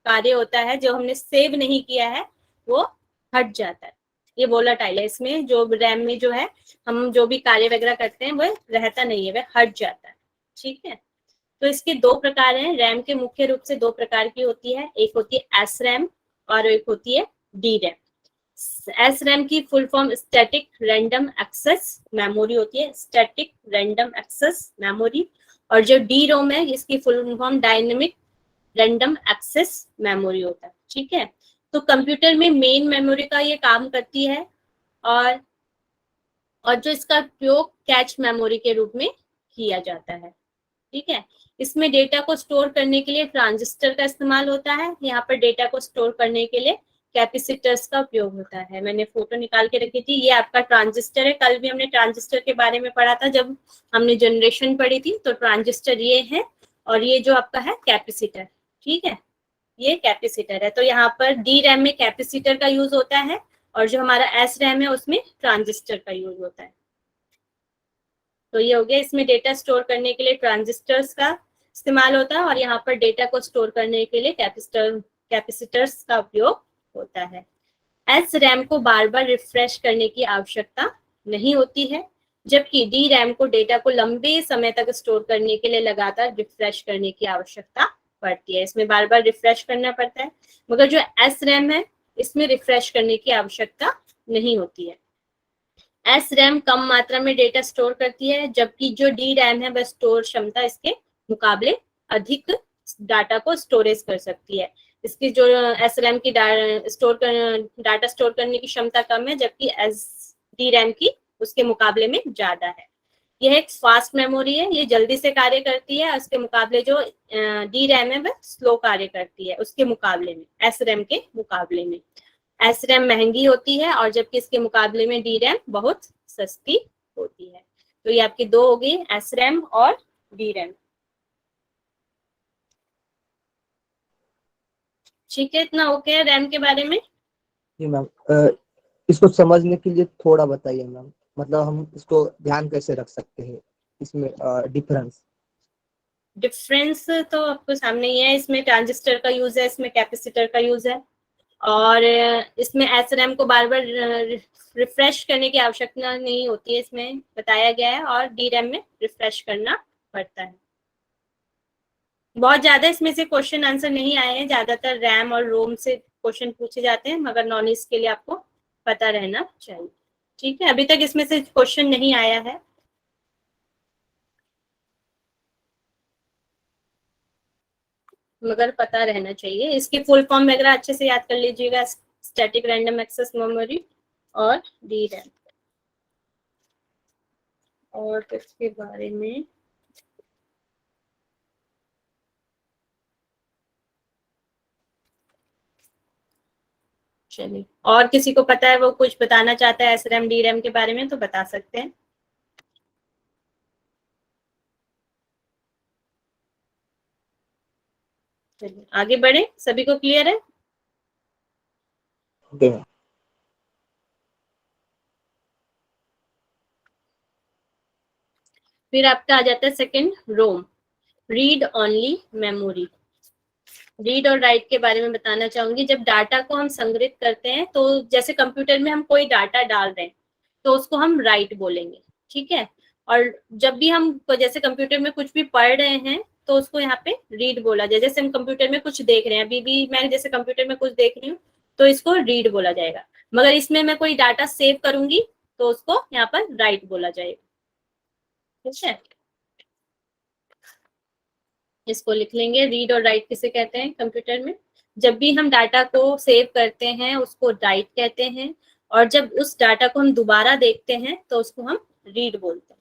कार्य होता है जो हमने सेव नहीं किया है वो हट जाता है। ये वोलाटाइल है, इसमें जो रैम में जो है हम जो भी कार्य वगैरह करते हैं वह रहता नहीं है, वह हट जाता है। ठीक है, तो इसके दो प्रकार हैं। रैम के मुख्य रूप से दो प्रकार की होती है, एक होती है एस रैम और एक होती है डी रैम। एस रैम की full form static random access memory होती है, स्टैटिक रैंडम एक्सेस मेमोरी। और जो डी रोम है इसकी full form dynamic random access memory होता है। ठीक है, तो कंप्यूटर में मेन मेमोरी का ये काम करती है और जो इसका उपयोग कैच मेमोरी के रूप में किया जाता है। ठीक है, इसमें डेटा को स्टोर करने के लिए ट्रांजिस्टर का इस्तेमाल होता है। यहाँ पर डेटा को स्टोर करने के लिए कैपेसिटर्स का उपयोग होता है। मैंने फोटो निकाल के रखी थी, ये आपका ट्रांजिस्टर है। कल भी हमने ट्रांजिस्टर के बारे में पढ़ा था जब हमने जनरेशन पढ़ी थी। तो ट्रांजिस्टर ये है और ये जो आपका है कैपेसिटर। ठीक है, ये कैपेसिटर है। तो यहाँ पर डी रैम में कैपेसिटर का यूज होता है और जो हमारा एस रैम है उसमें ट्रांजिस्टर का यूज होता है। तो ये हो गया, इसमें डेटा स्टोर करने के लिए ट्रांजिस्टर्स का इस्तेमाल होता है और यहाँ पर डेटा को स्टोर करने के लिए कैपेसिटर्स का उपयोग होता है। एस रैम को बार बार रिफ्रेश करने की आवश्यकता नहीं होती है, जबकि डी रैम को डेटा को लंबे समय तक स्टोर करने के लिए लगातार रिफ्रेश करने की आवश्यकता पड़ती है। इसमें बार बार रिफ्रेश करना पड़ता है, मगर जो एस रैम है इसमें रिफ्रेश करने की आवश्यकता नहीं होती है। एस रैम कम मात्रा में डेटा स्टोर करती है, जबकि जो डी रैम है वह स्टोर क्षमता इसके मुकाबले अधिक डाटा को स्टोरेज कर सकती है। इसकी जो एस रैम की डाटा स्टोर करने की क्षमता कम है, जबकि एस डी रैम की उसके मुकाबले में ज्यादा है। यह एक फास्ट मेमोरी है, ये जल्दी से कार्य करती है। उसके मुकाबले जो डी रैम है वह स्लो कार्य करती है उसके मुकाबले में, एस रैम के मुकाबले में। एस रैम महंगी होती है और जबकि इसके मुकाबले में डी रैम बहुत सस्ती होती है। तो ये आपकी दो हो गई, एस रैम और डी रैम। ठीक है, इतना ओके है रैम के बारे में। जी मैम, इसको समझने के लिए थोड़ा बताइए मैम, मतलब हम इसको ध्यान कैसे रख सकते हैं इसमें डिफरेंस तो आपको सामने ही है, इसमें ट्रांजिस्टर का यूज है, इसमें कैपेसिटर का यूज है और इसमें एस रैम को बार बार रिफ्रेश करने की आवश्यकता नहीं होती है, इसमें बताया गया है। और डी रैम में रिफ्रेश करना पड़ता है। बहुत ज्यादा इसमें से क्वेश्चन आंसर नहीं आए हैं, ज्यादातर रैम और रोम से क्वेश्चन पूछे जाते हैं, मगर नॉलेज के लिए आपको पता रहना चाहिए। ठीक है, अभी तक इसमें से क्वेश्चन नहीं आया है। मगर पता रहना चाहिए। इसकी फुल फॉर्म वगैरह अच्छे से याद कर लीजिएगा, स्टैटिक रैंडम एक्सेस मेमोरी और डी रैम। और इसके बारे में चलिए, और किसी को पता है वो कुछ बताना चाहता है एस रैम डी रैम के बारे में तो बता सकते हैं। चलिए आगे बढ़े, सभी को क्लियर है? Okay ma'am. फिर आपका आ जाता है सेकंड रोम, रीड ओनली मेमोरी। रीड और राइट के बारे में बताना चाहूंगी। जब डाटा को हम संग्रहित करते हैं तो जैसे कंप्यूटर में हम कोई डाटा डाल रहे हैं तो उसको हम राइट बोलेंगे, ठीक है। और जब भी हम जैसे कंप्यूटर में कुछ भी पढ़ रहे हैं तो उसको यहाँ पे रीड बोला जाए। जैसे हम कंप्यूटर में कुछ देख रहे हैं, अभी भी मैं जैसे कंप्यूटर में कुछ देख रही हूँ तो इसको रीड बोला जाएगा। मगर इसमें मैं कोई डाटा सेव करूंगी तो उसको यहाँ पर राइट बोला जाएगा, ठीक है। इसको लिख लेंगे, रीड और राइट किसे कहते हैं कंप्यूटर में। जब भी हम डाटा को सेव करते हैं उसको राइट कहते हैं, और जब उस डाटा को हम दोबारा देखते हैं तो उसको हम रीड बोलते हैं।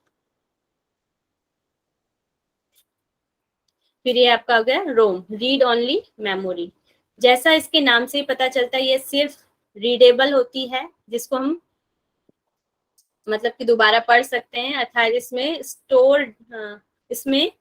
फिर ये आपका हो गया रोम, रीड ओनली मेमोरी। जैसा इसके नाम से ही पता चलता है ये सिर्फ रीडेबल होती है, जिसको हम मतलब कि दोबारा पढ़ सकते हैं, अर्थात इसमें इसमें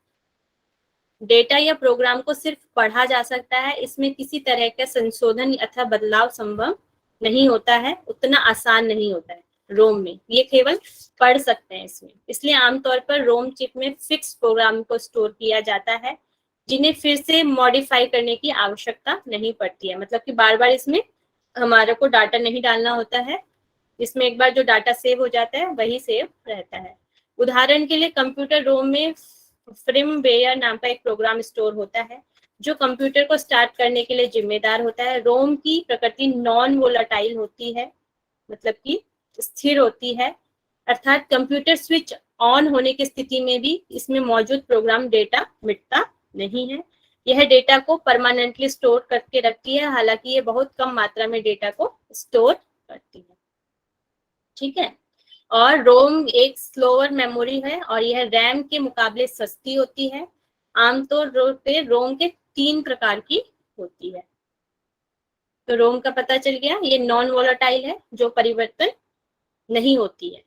डेटा या प्रोग्राम को सिर्फ पढ़ा जा सकता है। इसमें किसी तरह का संशोधन अथवा बदलाव संभव नहीं होता है, उतना आसान नहीं होता है रोम में, ये केवल पढ़ सकते हैं इसमें। इसलिए आमतौर पर रोम चिप में फिक्स प्रोग्राम को स्टोर किया जाता है, जिन्हें फिर से मॉडिफाई करने की आवश्यकता नहीं पड़ती है। मतलब कि बार बार इसमें हमारे को डाटा नहीं डालना होता है, इसमें एक बार जो डाटा सेव हो जाता है वही सेव रहता है। उदाहरण के लिए कंप्यूटर रोम में फ्रेमवेयर नाम का एक प्रोग्राम स्टोर होता है जो कंप्यूटर को स्टार्ट करने के लिए जिम्मेदार होता है। रोम की प्रकृति नॉन वोलेटाइल होती है, मतलब कि स्थिर होती है, अर्थात कंप्यूटर स्विच ऑन होने की स्थिति में भी इसमें मौजूद प्रोग्राम डेटा मिटता नहीं है। यह डेटा को परमानेंटली स्टोर करके रखती है, हालांकि ये बहुत कम मात्रा में डेटा को स्टोर करती है, ठीक है। और रोम एक स्लोअर मेमोरी है और यह रैम के मुकाबले सस्ती होती है। आमतौर पे रोम के 3 प्रकार की होती है। तो रोम का पता चल गया, ये नॉन वोलेटाइल है, जो परिवर्तन नहीं होती है।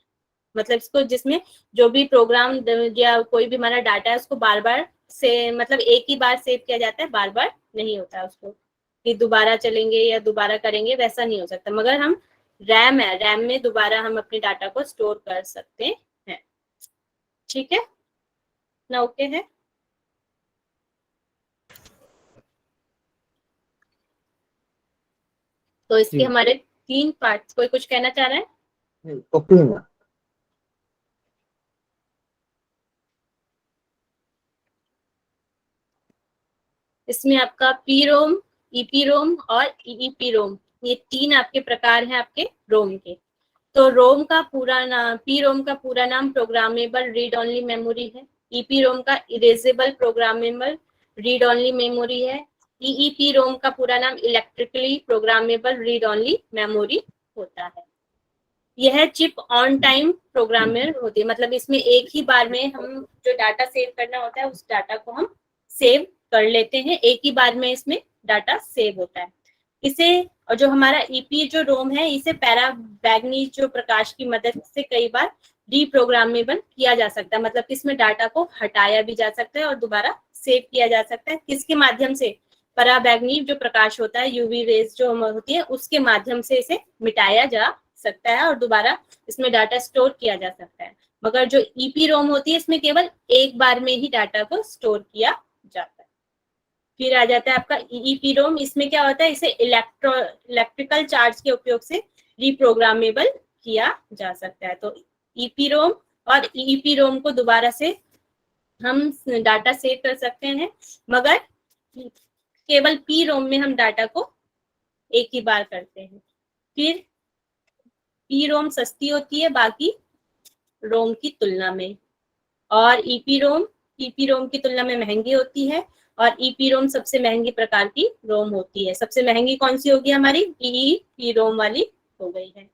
मतलब इसको जिसमें जो भी प्रोग्राम या कोई भी हमारा डाटा है उसको बार बार से मतलब एक ही बार सेव किया जाता है, बार बार नहीं होता है उसको कि दोबारा चलेंगे या दोबारा करेंगे, वैसा नहीं हो सकता। मगर हम रैम है, रैम में दोबारा हम अपने डाटा को स्टोर कर सकते हैं, ठीक है ना। ओके है। तो इसके हमारे 3 पार्ट्स, कोई कुछ कहना चाह रहा है? ओके। इसमें आपका पी रोम, ईपी रोम और ईईपी रोम, ये 3 आपके प्रकार हैं आपके रोम के। तो रोम का पूरा नाम, पी रोम का पूरा नाम प्रोग्रामेबल रीड ओनली मेमोरी है। ईपी रोम का erasable programmable read only memory है। ईईपी रोम का पूरा नाम electrically programmable read only memory होता है। यह चिप ऑन टाइम प्रोग्रामर होती है, मतलब इसमें एक ही बार में हम जो डाटा सेव करना होता है उस डाटा को हम सेव कर लेते हैं, एक ही बार में इसमें डाटा सेव होता है। इसे, और जो हमारा ईपी जो रोम है इसे पैराबैग्नी जो प्रकाश की मदद से कई बार रीप्रोग्रामेबल किया जा सकता है, मतलब इसमें डाटा को हटाया भी जा सकता है और दोबारा सेव किया जा सकता है। किसके माध्यम से? पराबैग्नी जो प्रकाश होता है, यूवी रेज जो होती है, उसके माध्यम से इसे मिटाया जा सकता है और दोबारा इसमें डाटा स्टोर किया जा सकता है। मगर जो ईपी रोम होती है इसमें केवल एक बार में ही डाटा को स्टोर किया जाता है। फिर आ जाता है आपका ईईपी रोम। इसमें क्या होता है, इसे इलेक्ट्रिकल चार्ज के उपयोग से रिप्रोग्रामेबल किया जा सकता है। तो ईपी रोम और ईईपी रोम को दोबारा से हम डाटा सेव कर सकते हैं, मगर केवल पी रोम में हम डाटा को एक ही बार करते हैं। फिर पी रोम सस्ती होती है बाकी रोम की तुलना में, और ईपी रोम की तुलना में महंगी होती है, और ईपी रोम सबसे महंगी प्रकार की रोम होती है। सबसे महंगी कौन सी होगी हमारी? ईपी रोम वाली हो गई है।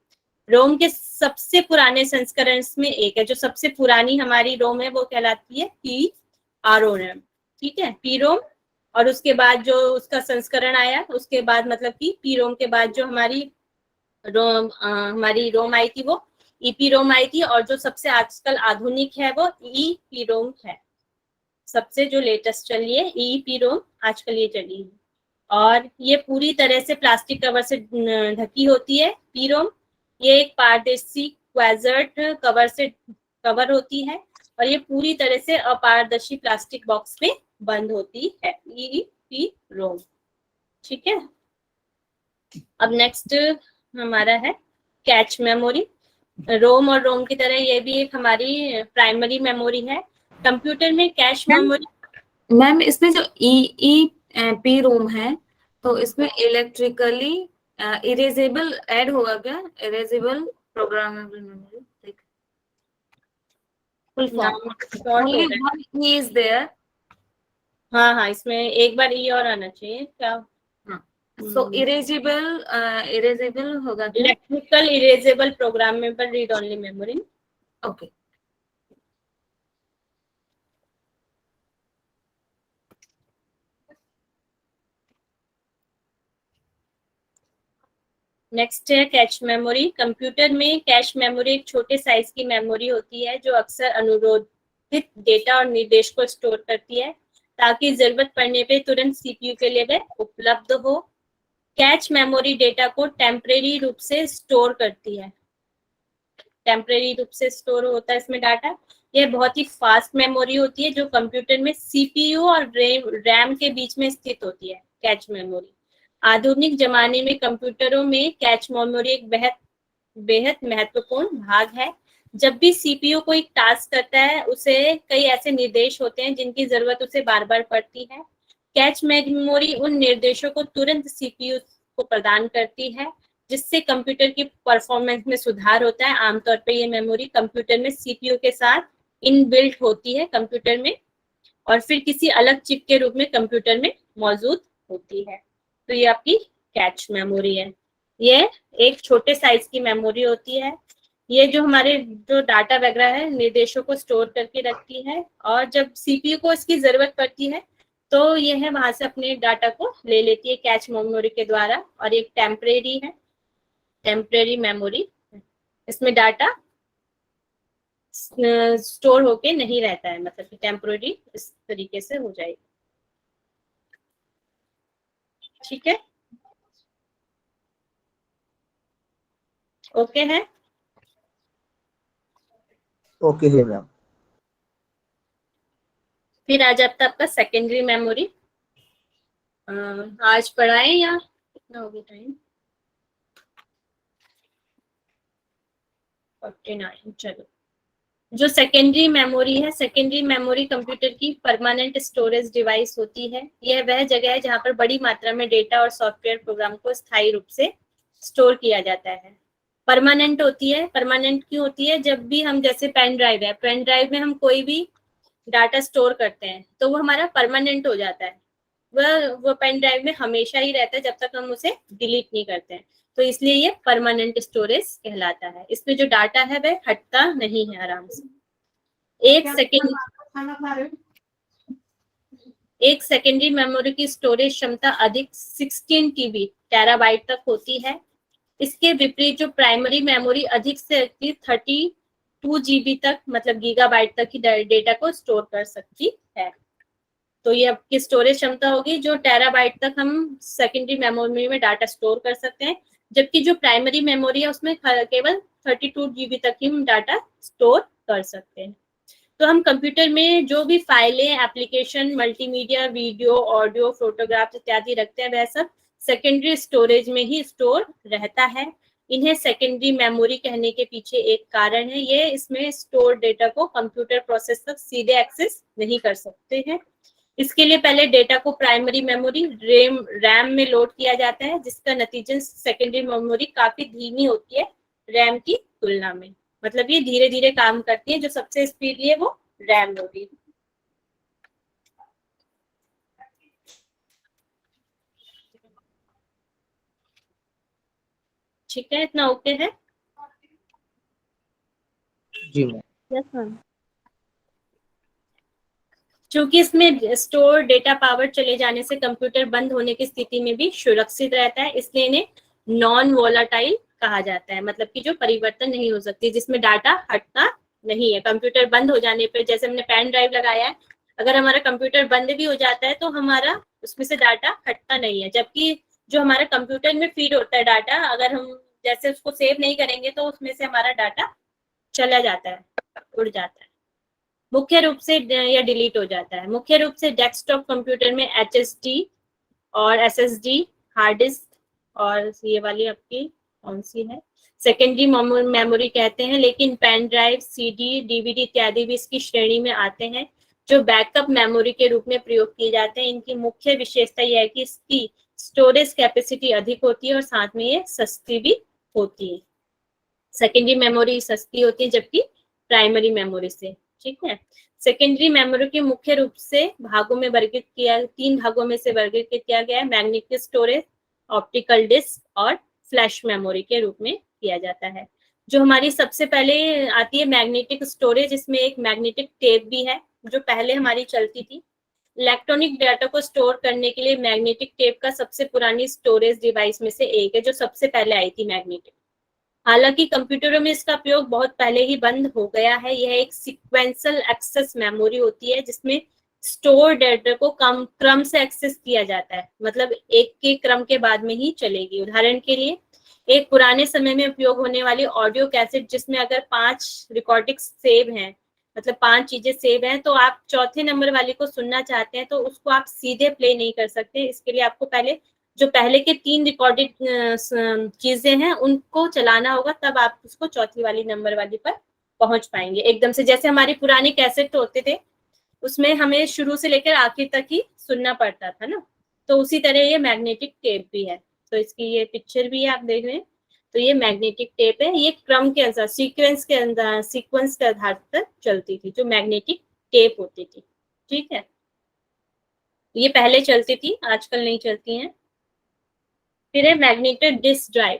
रोम के सबसे पुराने संस्करण में एक है, जो सबसे पुरानी हमारी रोम है वो कहलाती है पी आरओएम, ठीक है, पी रोम। और उसके बाद जो उसका संस्करण आया, उसके बाद मतलब कि पी रोम के बाद जो हमारी रोम आई थी वो ईपी रोम आई थी, और जो सबसे आजकल आधुनिक है वो ईपी रोम है। सबसे जो लेटेस्ट चली है ईपी रोम आजकल ये चली है, और ये पूरी तरह से प्लास्टिक कवर से ढकी होती है। पी रोम ये एक पारदर्शी क्वाजर्ट कवर से कवर होती है। और ये पूरी तरह से अपारदर्शी प्लास्टिक बॉक्स में बंद होती है, EEPROM। ठीक है, अब नेक्स्ट हमारा है कैच मेमोरी। रोम और रोम की तरह ये भी एक हमारी प्राइमरी मेमोरी है। कंप्यूटर में कैश मेमोरी, मैम इसमें जो EEP रोम है तो इसमें इलेक्ट्रिकली इरेजेबल ऐड होगा क्या? Erasable programmable memory, full form short only हो रहा है। One E is there. हाँ हाँ, इसमें एक बार ई और आना चाहिए क्या? सो इरेजेबल होगा क्या? Electrical erasable programmable read only memory. Okay. Next है कैश मेमोरी। कंप्यूटर में कैश मेमोरी एक छोटे साइज की मेमोरी होती है जो अक्सर अनुरोधित डेटा और निर्देश को स्टोर करती है ताकि जरूरत पड़ने पे तुरंत सीपीयू के लिए वह उपलब्ध हो। कैच मेमोरी डेटा को टेम्परेरी रूप से स्टोर करती है, टेम्परेरी रूप से स्टोर होता है इसमें डाटा। यह बहुत ही फास्ट मेमोरी होती है जो कंप्यूटर में सीपीयू और रैम के बीच में स्थित होती है, कैच मेमोरी। आधुनिक जमाने में कंप्यूटरों में कैच मेमोरी एक बेहद महत्वपूर्ण भाग है। जब भी सीपीयू कोई टास्क करता है उसे कई ऐसे निर्देश होते हैं जिनकी जरूरत उसे बार बार पड़ती है। कैच मेमोरी उन निर्देशों को तुरंत सीपीयू को प्रदान करती है जिससे कंप्यूटर की परफॉर्मेंस में सुधार होता है। आमतौर पर ये मेमोरी कंप्यूटर में सीपीयू के साथ इनबिल्ट होती है कंप्यूटर में, और फिर किसी अलग चिप के रूप में कंप्यूटर में मौजूद होती है। तो ये आपकी कैच मेमोरी है। ये एक छोटे साइज की मेमोरी होती है। ये जो हमारे जो डाटा वगैरह है निर्देशों को स्टोर करके रखती है, और जब सीपीयू को इसकी जरूरत पड़ती है तो ये है वहां से अपने डाटा को ले लेती है कैच मेमोरी के द्वारा। और एक टेम्परेरी है, टेम्परेरी मेमोरी, इसमें डाटा स्टोर होके नहीं रहता है, मतलब कि टेम्परेरी इस तरीके से हो जाएगी। ठीक है, ओके है। ओके है मैम। फिर आ जाता है आपका सेकेंडरी मेमोरी। आज पढ़ाए या कितना हो गया टाइम? 49। चलो, जो सेकेंडरी मेमोरी है, सेकेंडरी मेमोरी कंप्यूटर की परमानेंट स्टोरेज डिवाइस होती है। यह वह जगह है जहां पर बड़ी मात्रा में डेटा और सॉफ्टवेयर प्रोग्राम को स्थायी रूप से स्टोर किया जाता है। परमानेंट होती है, परमानेंट क्यों होती है? जब भी हम, जैसे पेन ड्राइव है, पेन ड्राइव में हम कोई भी डाटा स्टोर करते हैं तो वो हमारा परमानेंट हो जाता है, वो पेन ड्राइव में हमेशा ही रहता है जब तक हम उसे डिलीट नहीं करते हैं। तो इसलिए ये परमानेंट स्टोरेज कहलाता है। इसमें जो डाटा है वह हटता नहीं है आराम से। एक सेकेंडरी मेमोरी की स्टोरेज क्षमता अधिक 16 TB टेराबाइट तक होती है। इसके विपरीत जो प्राइमरी मेमोरी अधिक से अधिक 32 GB तक, मतलब गीगाबाइट तक की डेटा को स्टोर कर सकती है। तो ये आपकी स्टोरेज क्षमता होगी, जो टेराबाइट तक हम सेकेंडरी मेमोरी में डाटा स्टोर कर सकते हैं, जबकि जो प्राइमरी मेमोरी है उसमें केवल 32 GB तक ही हम डाटा स्टोर कर सकते हैं। तो हम कंप्यूटर में जो भी फाइलें, application, multimedia, video, audio, photograph इत्यादि रखते हैं वह सब सेकेंडरी स्टोरेज में ही स्टोर रहता है। इन्हें सेकेंडरी मेमोरी कहने के पीछे एक कारण है, ये इसमें स्टोर डेटा को कंप्यूटर प्रोसेस तक सीधे एक्सेस नहीं कर सकते हैं। इसके लिए पहले डेटा को प्राइमरी मेमोरी रैम में लोड किया जाता है, जिसका नतीजा सेकेंडरी मेमोरी काफी धीमी होती है रैम की तुलना में। मतलब ये धीरे धीरे काम करती है, जो सबसे स्पीडली है वो रैम होगी। ठीक है, इतना ओके है? जी मैम। Yes ma'am. चूंकि इसमें स्टोर डेटा पावर चले जाने से कंप्यूटर बंद होने की स्थिति में भी सुरक्षित रहता है, इसलिए इन्हें नॉन वोलाटाइल कहा जाता है। मतलब कि जो परिवर्तन नहीं हो सकती, जिसमें डाटा हटता नहीं है। कंप्यूटर बंद हो जाने पर, जैसे हमने पेन ड्राइव लगाया है, अगर हमारा कंप्यूटर बंद भी हो जाता है तो हमारा उसमें से डाटा हटता नहीं है, जबकि जो हमारे कंप्यूटर में फीड होता है डाटा, अगर हम जैसे उसको सेव नहीं करेंगे तो उसमें से हमारा डाटा चला जाता है, उड़ जाता है। मुख्य रूप से या डिलीट हो जाता है। मुख्य रूप से डेस्कटॉप कंप्यूटर में HSD और SSD हार्ड डिस्क और ये वाली आपकी कौन सी है सेकेंडरी मेमोरी कहते हैं, लेकिन पेन ड्राइव, CD, DVD इत्यादि भी इसकी श्रेणी में आते हैं जो बैकअप मेमोरी के रूप में प्रयोग किए जाते हैं। इनकी मुख्य विशेषता यह है कि इसकी स्टोरेज कैपेसिटी अधिक होती है और साथ में ये सस्ती भी होती है। सेकेंडरी मेमोरी सस्ती होती है जबकि प्राइमरी मेमोरी से, ठीक है। सेकेंडरी मेमोरी के मुख्य रूप से भागों में वर्गीकृत किया, 3 भागों में से वर्गीकृत किया गया है, मैग्नेटिक स्टोरेज, ऑप्टिकल डिस्क और फ्लैश मेमोरी के रूप में किया जाता है। जो हमारी सबसे पहले आती है मैग्नेटिक स्टोरेज, इसमें एक मैग्नेटिक टेप भी है जो पहले हमारी चलती थी। इलेक्ट्रॉनिक डाटा को स्टोर करने के लिए मैग्नेटिक टेप का सबसे पुरानी स्टोरेज डिवाइस में से एक है, जो सबसे पहले आई थी मैग्नेटिक। हालांकि कंप्यूटरों में इसका प्रयोग बहुत पहले ही बंद हो गया है। यह एक सीक्वेंशियल एक्सेस मेमोरी होती है जिसमें स्टोर डाटा को क्रम से एक्सेस किया जाता है, मतलब एक के क्रम के बाद में ही चलेगी। उदाहरण के लिए एक पुराने समय में उपयोग होने वाली ऑडियो कैसेट जिसमें अगर 5 रिकॉर्डिंग सेव हैं, मतलब 5 चीजें सेव हैं, तो आप चौथे नंबर वाली को सुनना चाहते हैं तो उसको आप सीधे प्ले नहीं कर सकते। इसके लिए आपको पहले जो पहले के 3 रिकॉर्डेड चीजें हैं उनको चलाना होगा, तब आप उसको चौथी वाली नंबर वाली पर पहुंच पाएंगे एकदम से। जैसे हमारी पुरानी कैसेट होते थे उसमें हमें शुरू से लेकर आखिर तक ही सुनना पड़ता था ना, तो उसी तरह ये मैग्नेटिक टेप भी है। तो इसकी ये पिक्चर भी है, आप देख रहे हैं, तो ये मैग्नेटिक टेप है। ये क्रम के अनुसार सीक्वेंस के आधार पर चलती थी, जो मैग्नेटिक टेप होती थी, ठीक है। ये पहले चलती थी, आजकल नहीं चलती हैं। फिर है magnetic disk drive.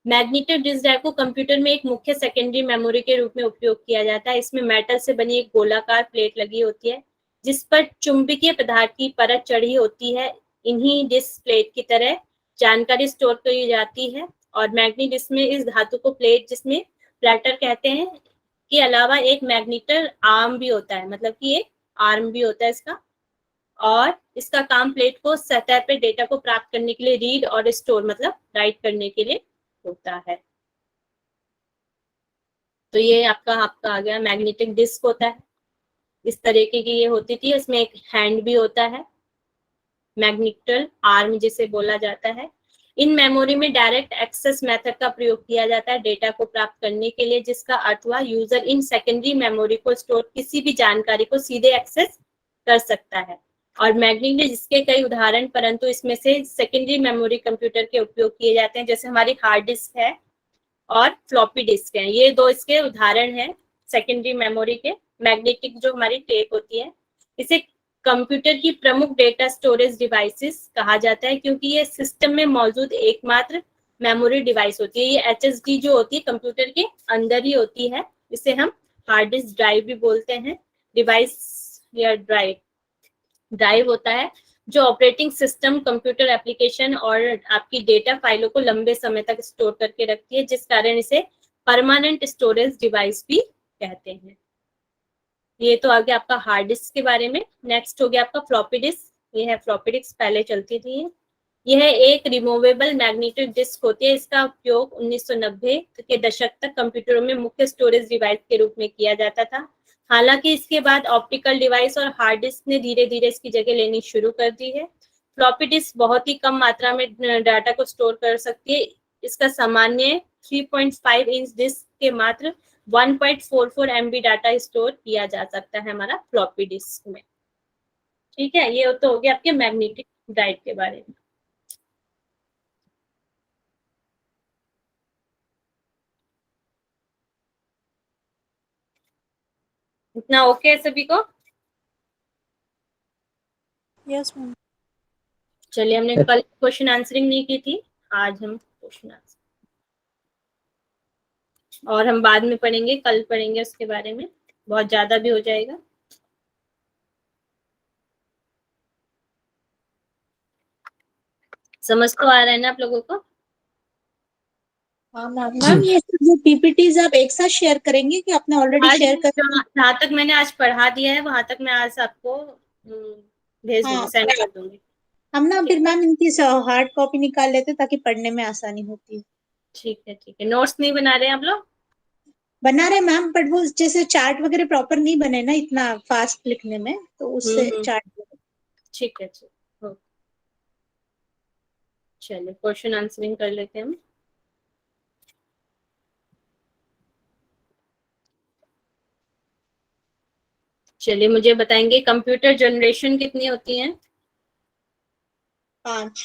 Magnetic disk drive को कंप्यूटर में एक मुख्य सेकेंडरी मेमोरी के रूप में उपयोग किया जाता है। इसमें मेटल से बनी एक गोलाकार प्लेट लगी होती है जिस पर चुंबकीय पदार्थ की परत चढ़ी होती है। इन्हीं डिस्क प्लेट की तरह जानकारी स्टोर की जाती है और मैग्नेटिक डिस्क में इस धातु को प्लेट, जिसमें प्लेटर कहते हैं, के अलावा एक मैग्नेटर आर्म भी होता है, मतलब कि एक आर्म भी होता है इसका, और इसका काम प्लेट को सतह पे डेटा को प्राप्त करने के लिए रीड और स्टोर मतलब राइट करने के लिए होता है। तो ये आपका आ गया मैग्नेटिक डिस्क होता है, इस तरीके की ये होती थी। इसमें एक हैंड भी होता है, मैग्नेटिक आर्म जिसे बोला जाता है। इन मेमोरी में डायरेक्ट एक्सेस मेथड का प्रयोग किया जाता है डेटा को प्राप्त करने के लिए, जिसका अर्थ हुआ यूजर इन सेकेंडरी मेमोरी को स्टोर किसी भी जानकारी को सीधे एक्सेस कर सकता है। और मैग्नेटिक जिसके कई उदाहरण, परंतु इसमें से सेकेंडरी मेमोरी कंप्यूटर के उपयोग किए जाते हैं, जैसे हमारी हार्ड डिस्क है और फ्लॉपी डिस्क है। ये 2 इसके उदाहरण हैं सेकेंडरी मेमोरी के। मैग्नेटिक जो हमारी टेप होती है, इसे कंप्यूटर की प्रमुख डेटा स्टोरेज डिवाइसेस कहा जाता है क्योंकि ये सिस्टम में मौजूद एकमात्र मेमोरी डिवाइस होती है। ये HSD जो होती है कंप्यूटर के अंदर ही होती है, इसे हम हार्ड डिस्क ड्राइव भी बोलते हैं। डिवाइस या ड्राइव होता है जो ऑपरेटिंग सिस्टम, कंप्यूटर एप्लीकेशन और आपकी डेटा फाइलों को लंबे समय तक स्टोर करके रखती है, जिस कारण इसे परमानेंट स्टोरेज डिवाइस भी कहते हैं। ये तो आ गया आपका हार्ड डिस्क के बारे में। नेक्स्ट हो गया आपका फ्लॉपी डिस्क। ये है फ्लॉपी डिस्क, पहले चलती थी। यह एक रिमूवेबल मैग्नेटिक डिस्क होती है। इसका उपयोग 1990 के दशक तक कंप्यूटरों में मुख्य स्टोरेज डिवाइस के रूप में किया जाता था। हालांकि इसके बाद ऑप्टिकल डिवाइस और हार्ड डिस्क ने धीरे धीरे इसकी जगह लेनी शुरू कर दी है। फ्लॉपी डिस्क बहुत ही कम मात्रा में डाटा को स्टोर कर सकती है। इसका सामान्य 3.5 इंच डिस्क के मात्र 1.44 MB डाटा स्टोर किया जा सकता है हमारा फ्लॉपी डिस्क में, ठीक है। ये तो हो गया आपके मैग्नेटिक ड्राइव के बारे में। इतना ओके है सभी को? Yes ma'am. चलिए, हमने कल क्वेश्चन आंसरिंग नहीं की थी, आज हम क्वेश्चन आंसर, और हम बाद में पढ़ेंगे, कल पढ़ेंगे उसके बारे में, बहुत ज्यादा भी हो जाएगा। समझ तो आ रहा है ना आप लोगों को? हाँ मैम, ये सब जो PPTs आप एक साथ शेयर करेंगे कि आपने ऑलरेडी आज शेयर कर? जहाँ तक मैंने आज पढ़ा दिया है वहां तक मैं आज आपको भेज दूंगी, सेंड कर दूंगी। हम ना फिर मैम इनकी हार्ड कॉपी निकाल लेते ताकि पढ़ने में आसानी होती है। ठीक है, ठीक है। नोट्स नहीं बना रहे हैं आप लोग? बना रहे मैम, बट वो जैसे चार्ट वगैरह प्रॉपर नहीं बने ना इतना फास्ट लिखने में, तो उससे चार्ट। ठीक है, ठीक। ओके, चलिए क्वेश्चन आंसरिंग कर लेते हैं हम। चलिए मुझे बताएंगे कंप्यूटर जनरेशन कितनी होती है? 5।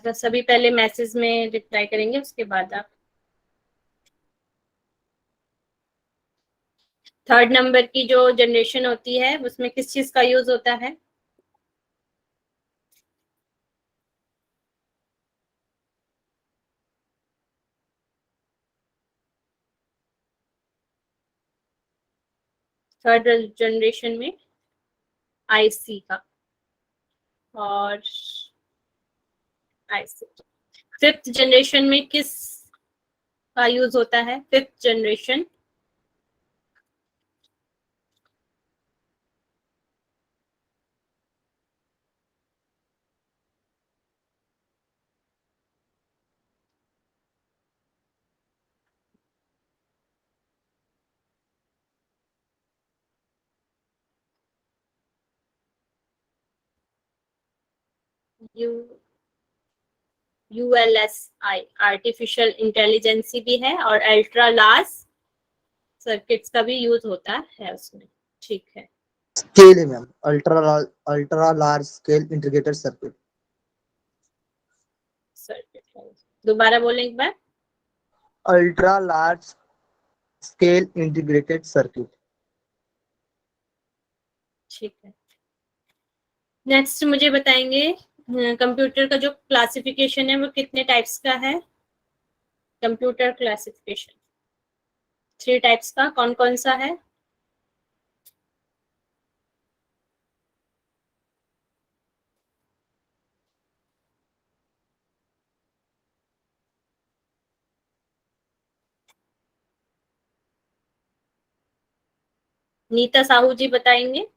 तो सभी पहले मैसेज में रिप्लाई करेंगे, उसके बाद आप। थर्ड नंबर की जो जनरेशन होती है उसमें किस चीज का यूज होता है? थर्ड जनरेशन में आईसी का, और आईसी। फिफ्थ जनरेशन में किस का यूज होता है? Fifth generation ULSI artificial intelligence भी है, और अल्ट्रा लार्ज सर्किट्स का भी यूज होता है उसमें। ठीक है, स्केल है ma'am, ultra large scale integrated circuit. Circuit दोबारा बोलें एक बार। Ultra large scale integrated circuit. ठीक है, नेक्स्ट मुझे बताएंगे कंप्यूटर का जो क्लासिफिकेशन है वो कितने टाइप्स का है? कंप्यूटर क्लासिफिकेशन 3 टाइप्स का कौन कौन सा है? नीता साहू जी बताएंगे।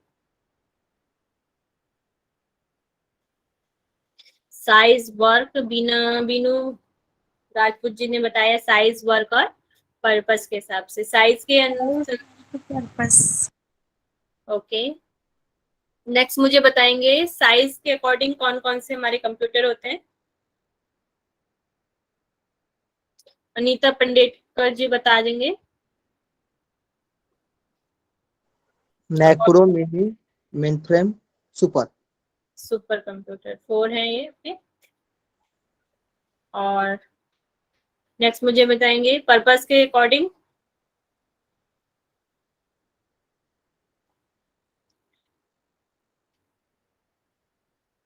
साइज, वर्क, बीनू राजपूत जी ने बताया साइज, वर्क और पर्पस के हिसाब से। साइज के अनुसार पर्पस। ओके, नेक्स्ट मुझे बताएंगे साइज के अकॉर्डिंग कौन कौन से हमारे कंप्यूटर होते हैं? अनीता पंडेटकर जी बता देंगे। Macro, mini, mainframe, super. Super computer 4 है ये। ओके, और नेक्स्ट मुझे बताएंगे पर्पस के अकॉर्डिंग।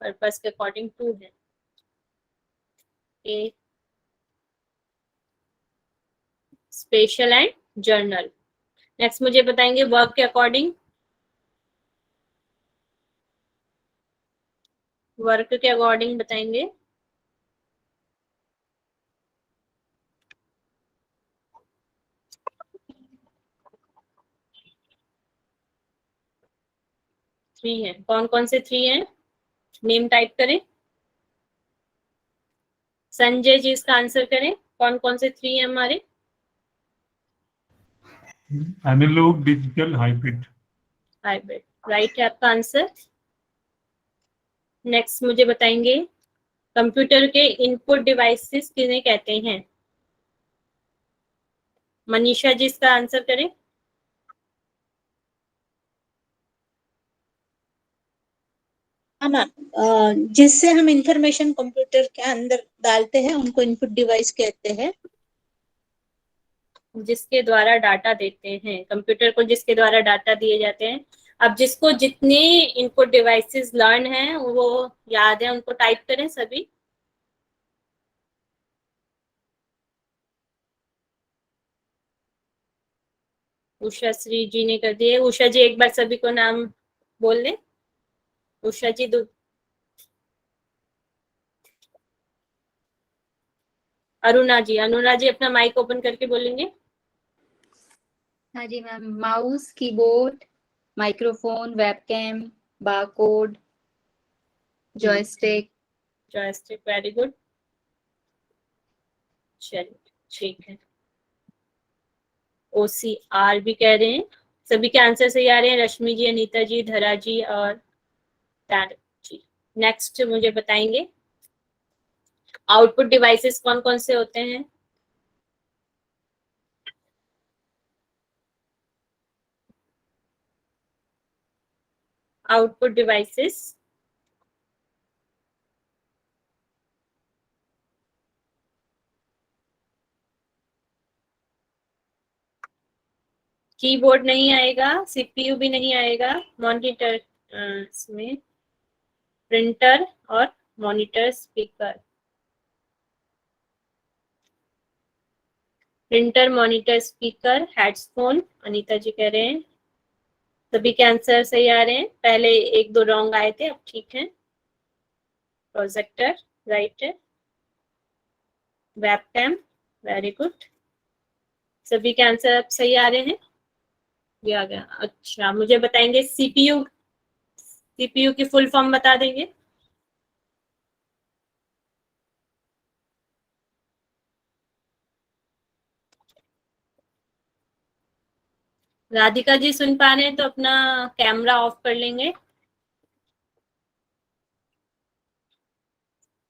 पर्पस के अकॉर्डिंग 2 है। ए स्पेशल एंड जर्नल। नेक्स्ट मुझे बताएंगे वर्क के अकॉर्डिंग। वर्क के अकॉर्डिंग बताएंगे। थ्री है, कौन कौन से 3 हैं? नेम टाइप करें। संजय जी इसका आंसर करें, कौन कौन से 3 हैं हमारे? Analogue, digital, hybrid. Hybrid right है आपका आंसर। नेक्स्ट मुझे बताएंगे कंप्यूटर के इनपुट डिवाइसेस किन्हें कहते हैं? मनीषा जी इसका आंसर करें। हाँ मैम, जिससे हम इंफॉर्मेशन कंप्यूटर के अंदर डालते हैं उनको इनपुट डिवाइस कहते हैं। जिसके द्वारा डाटा देते हैं, कंप्यूटर को जिसके द्वारा डाटा दिए जाते हैं। अब जिसको जितने इनपुट डिवाइसेस लर्न हैं वो याद है उनको टाइप करें सभी। उषा श्री जी ने कर दिए। उषा जी एक बार सभी को नाम बोल लें। उषा जी अरुणा जी अपना माइक ओपन करके बोलेंगे। हाँ जी ma'am, mouse, keyboard, microphone, webcam, barcode, joystick. Joystick, very good. चलिए ठीक है। OCR भी कह रहे हैं। सभी के आंसर सही आ रहे हैं, रश्मि जी, अनीता जी, धरा जी और तार जी। नेक्स्ट मुझे बताएंगे आउटपुट डिवाइसेस कौन कौन से होते हैं। आउटपुट डिवाइसेस कीबोर्ड नहीं आएगा, CPU भी नहीं आएगा, मॉनिटर इसमें प्रिंटर और monitor speaker. Printer, monitor, speaker, headphone, Anita ji कह रहे हैं। सभी के आंसर सही आ रहे हैं, पहले एक दो रॉन्ग आए थे, अब ठीक है। प्रोजेक्टर राइट है, वेबकैम वेरी गुड। सभी के आंसर अब सही आ रहे हैं, ये आ गया। अच्छा मुझे बताएंगे CPU की फुल फॉर्म बता देंगे। राधिका जी सुन पा रहे हैं तो अपना कैमरा ऑफ कर लेंगे।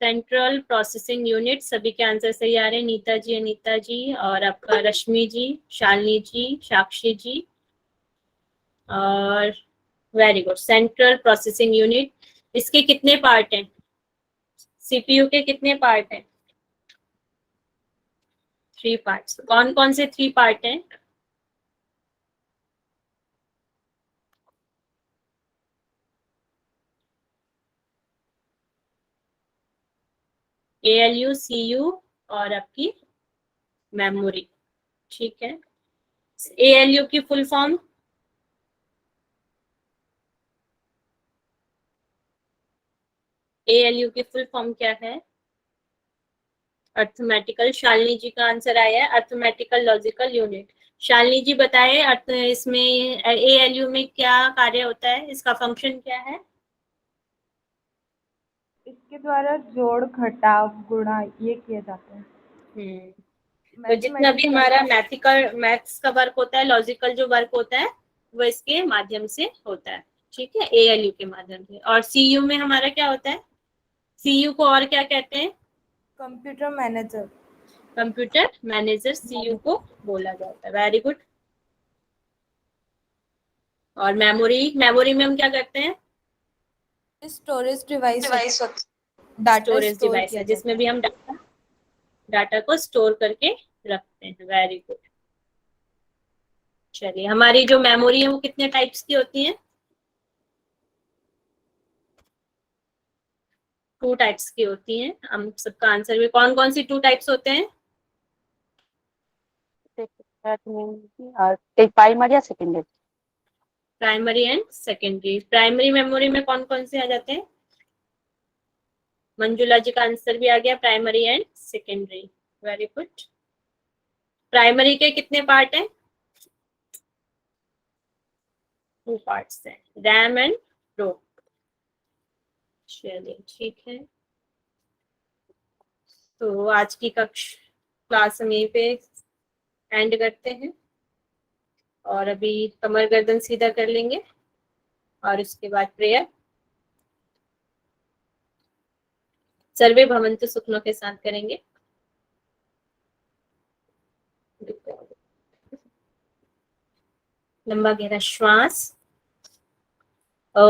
सेंट्रल प्रोसेसिंग यूनिट, सभी के आंसर सही आ रहे हैं, नीता जी, अनीता जी और आपका रश्मि जी, शालिनी जी, साक्षी जी और very good. Central processing unit, इसके कितने पार्ट हैं? CPU के कितने पार्ट हैं? 3 पार्ट्स। कौन कौन से 3 पार्ट हैं? ALU, CU और आपकी मेमोरी, ठीक है। ALU की फुल फॉर्म? ALU की फुल फॉर्म क्या है? अर्थमेटिकल, शालिनी जी का आंसर आया है, अर्थमेटिकल लॉजिकल यूनिट। शालिनी जी बताएं अर्थ इसमें ALU में क्या कार्य होता है, इसका फंक्शन क्या है? इसके द्वारा जोड़, घटाव, गुणा ये किए जाते हैं। तो जितना भी हमारा मैथ्स का वर्क होता है, लॉजिकल जो वर्क होता है वो इसके माध्यम से होता है, ठीक है, ALU के माध्यम से। और CU में हमारा क्या होता है? CU को और क्या कहते हैं? Computer manager. Computer manager CU को बोला जाता है, वेरी गुड। और मेमोरी में हम क्या करते हैं? स्टोरेज डिवाइस स्टोरेज डिवाइस है जिसमें भी हम डाटा को स्टोर करके रखते हैं, वेरी गुड। चलिए हमारी जो मेमोरी है वो कितने टाइप्स की होती है? 2 टाइप्स की होती हैं। हम सबका आंसर भी, कौन कौन सी 2 टाइप्स होते हैं? एक प्राइमरी या secondary? Primary and secondary. Primary memory में कौन कौन से आ जाते हैं? मंजुला जी का आंसर भी आ गया, primary and secondary, very good. Primary के कितने पार्ट हैं? 2 पार्ट्स हैं, रैम एंड रोम। चलिए ठीक है, तो आज की क्लास हम यहीं पे एंड करते हैं और अभी कमर गर्दन सीधा कर लेंगे और उसके बाद प्रेयर। सर्वे भवन्तु सुखनों के साथ करेंगे। लंबा गहरा श्वास। ओ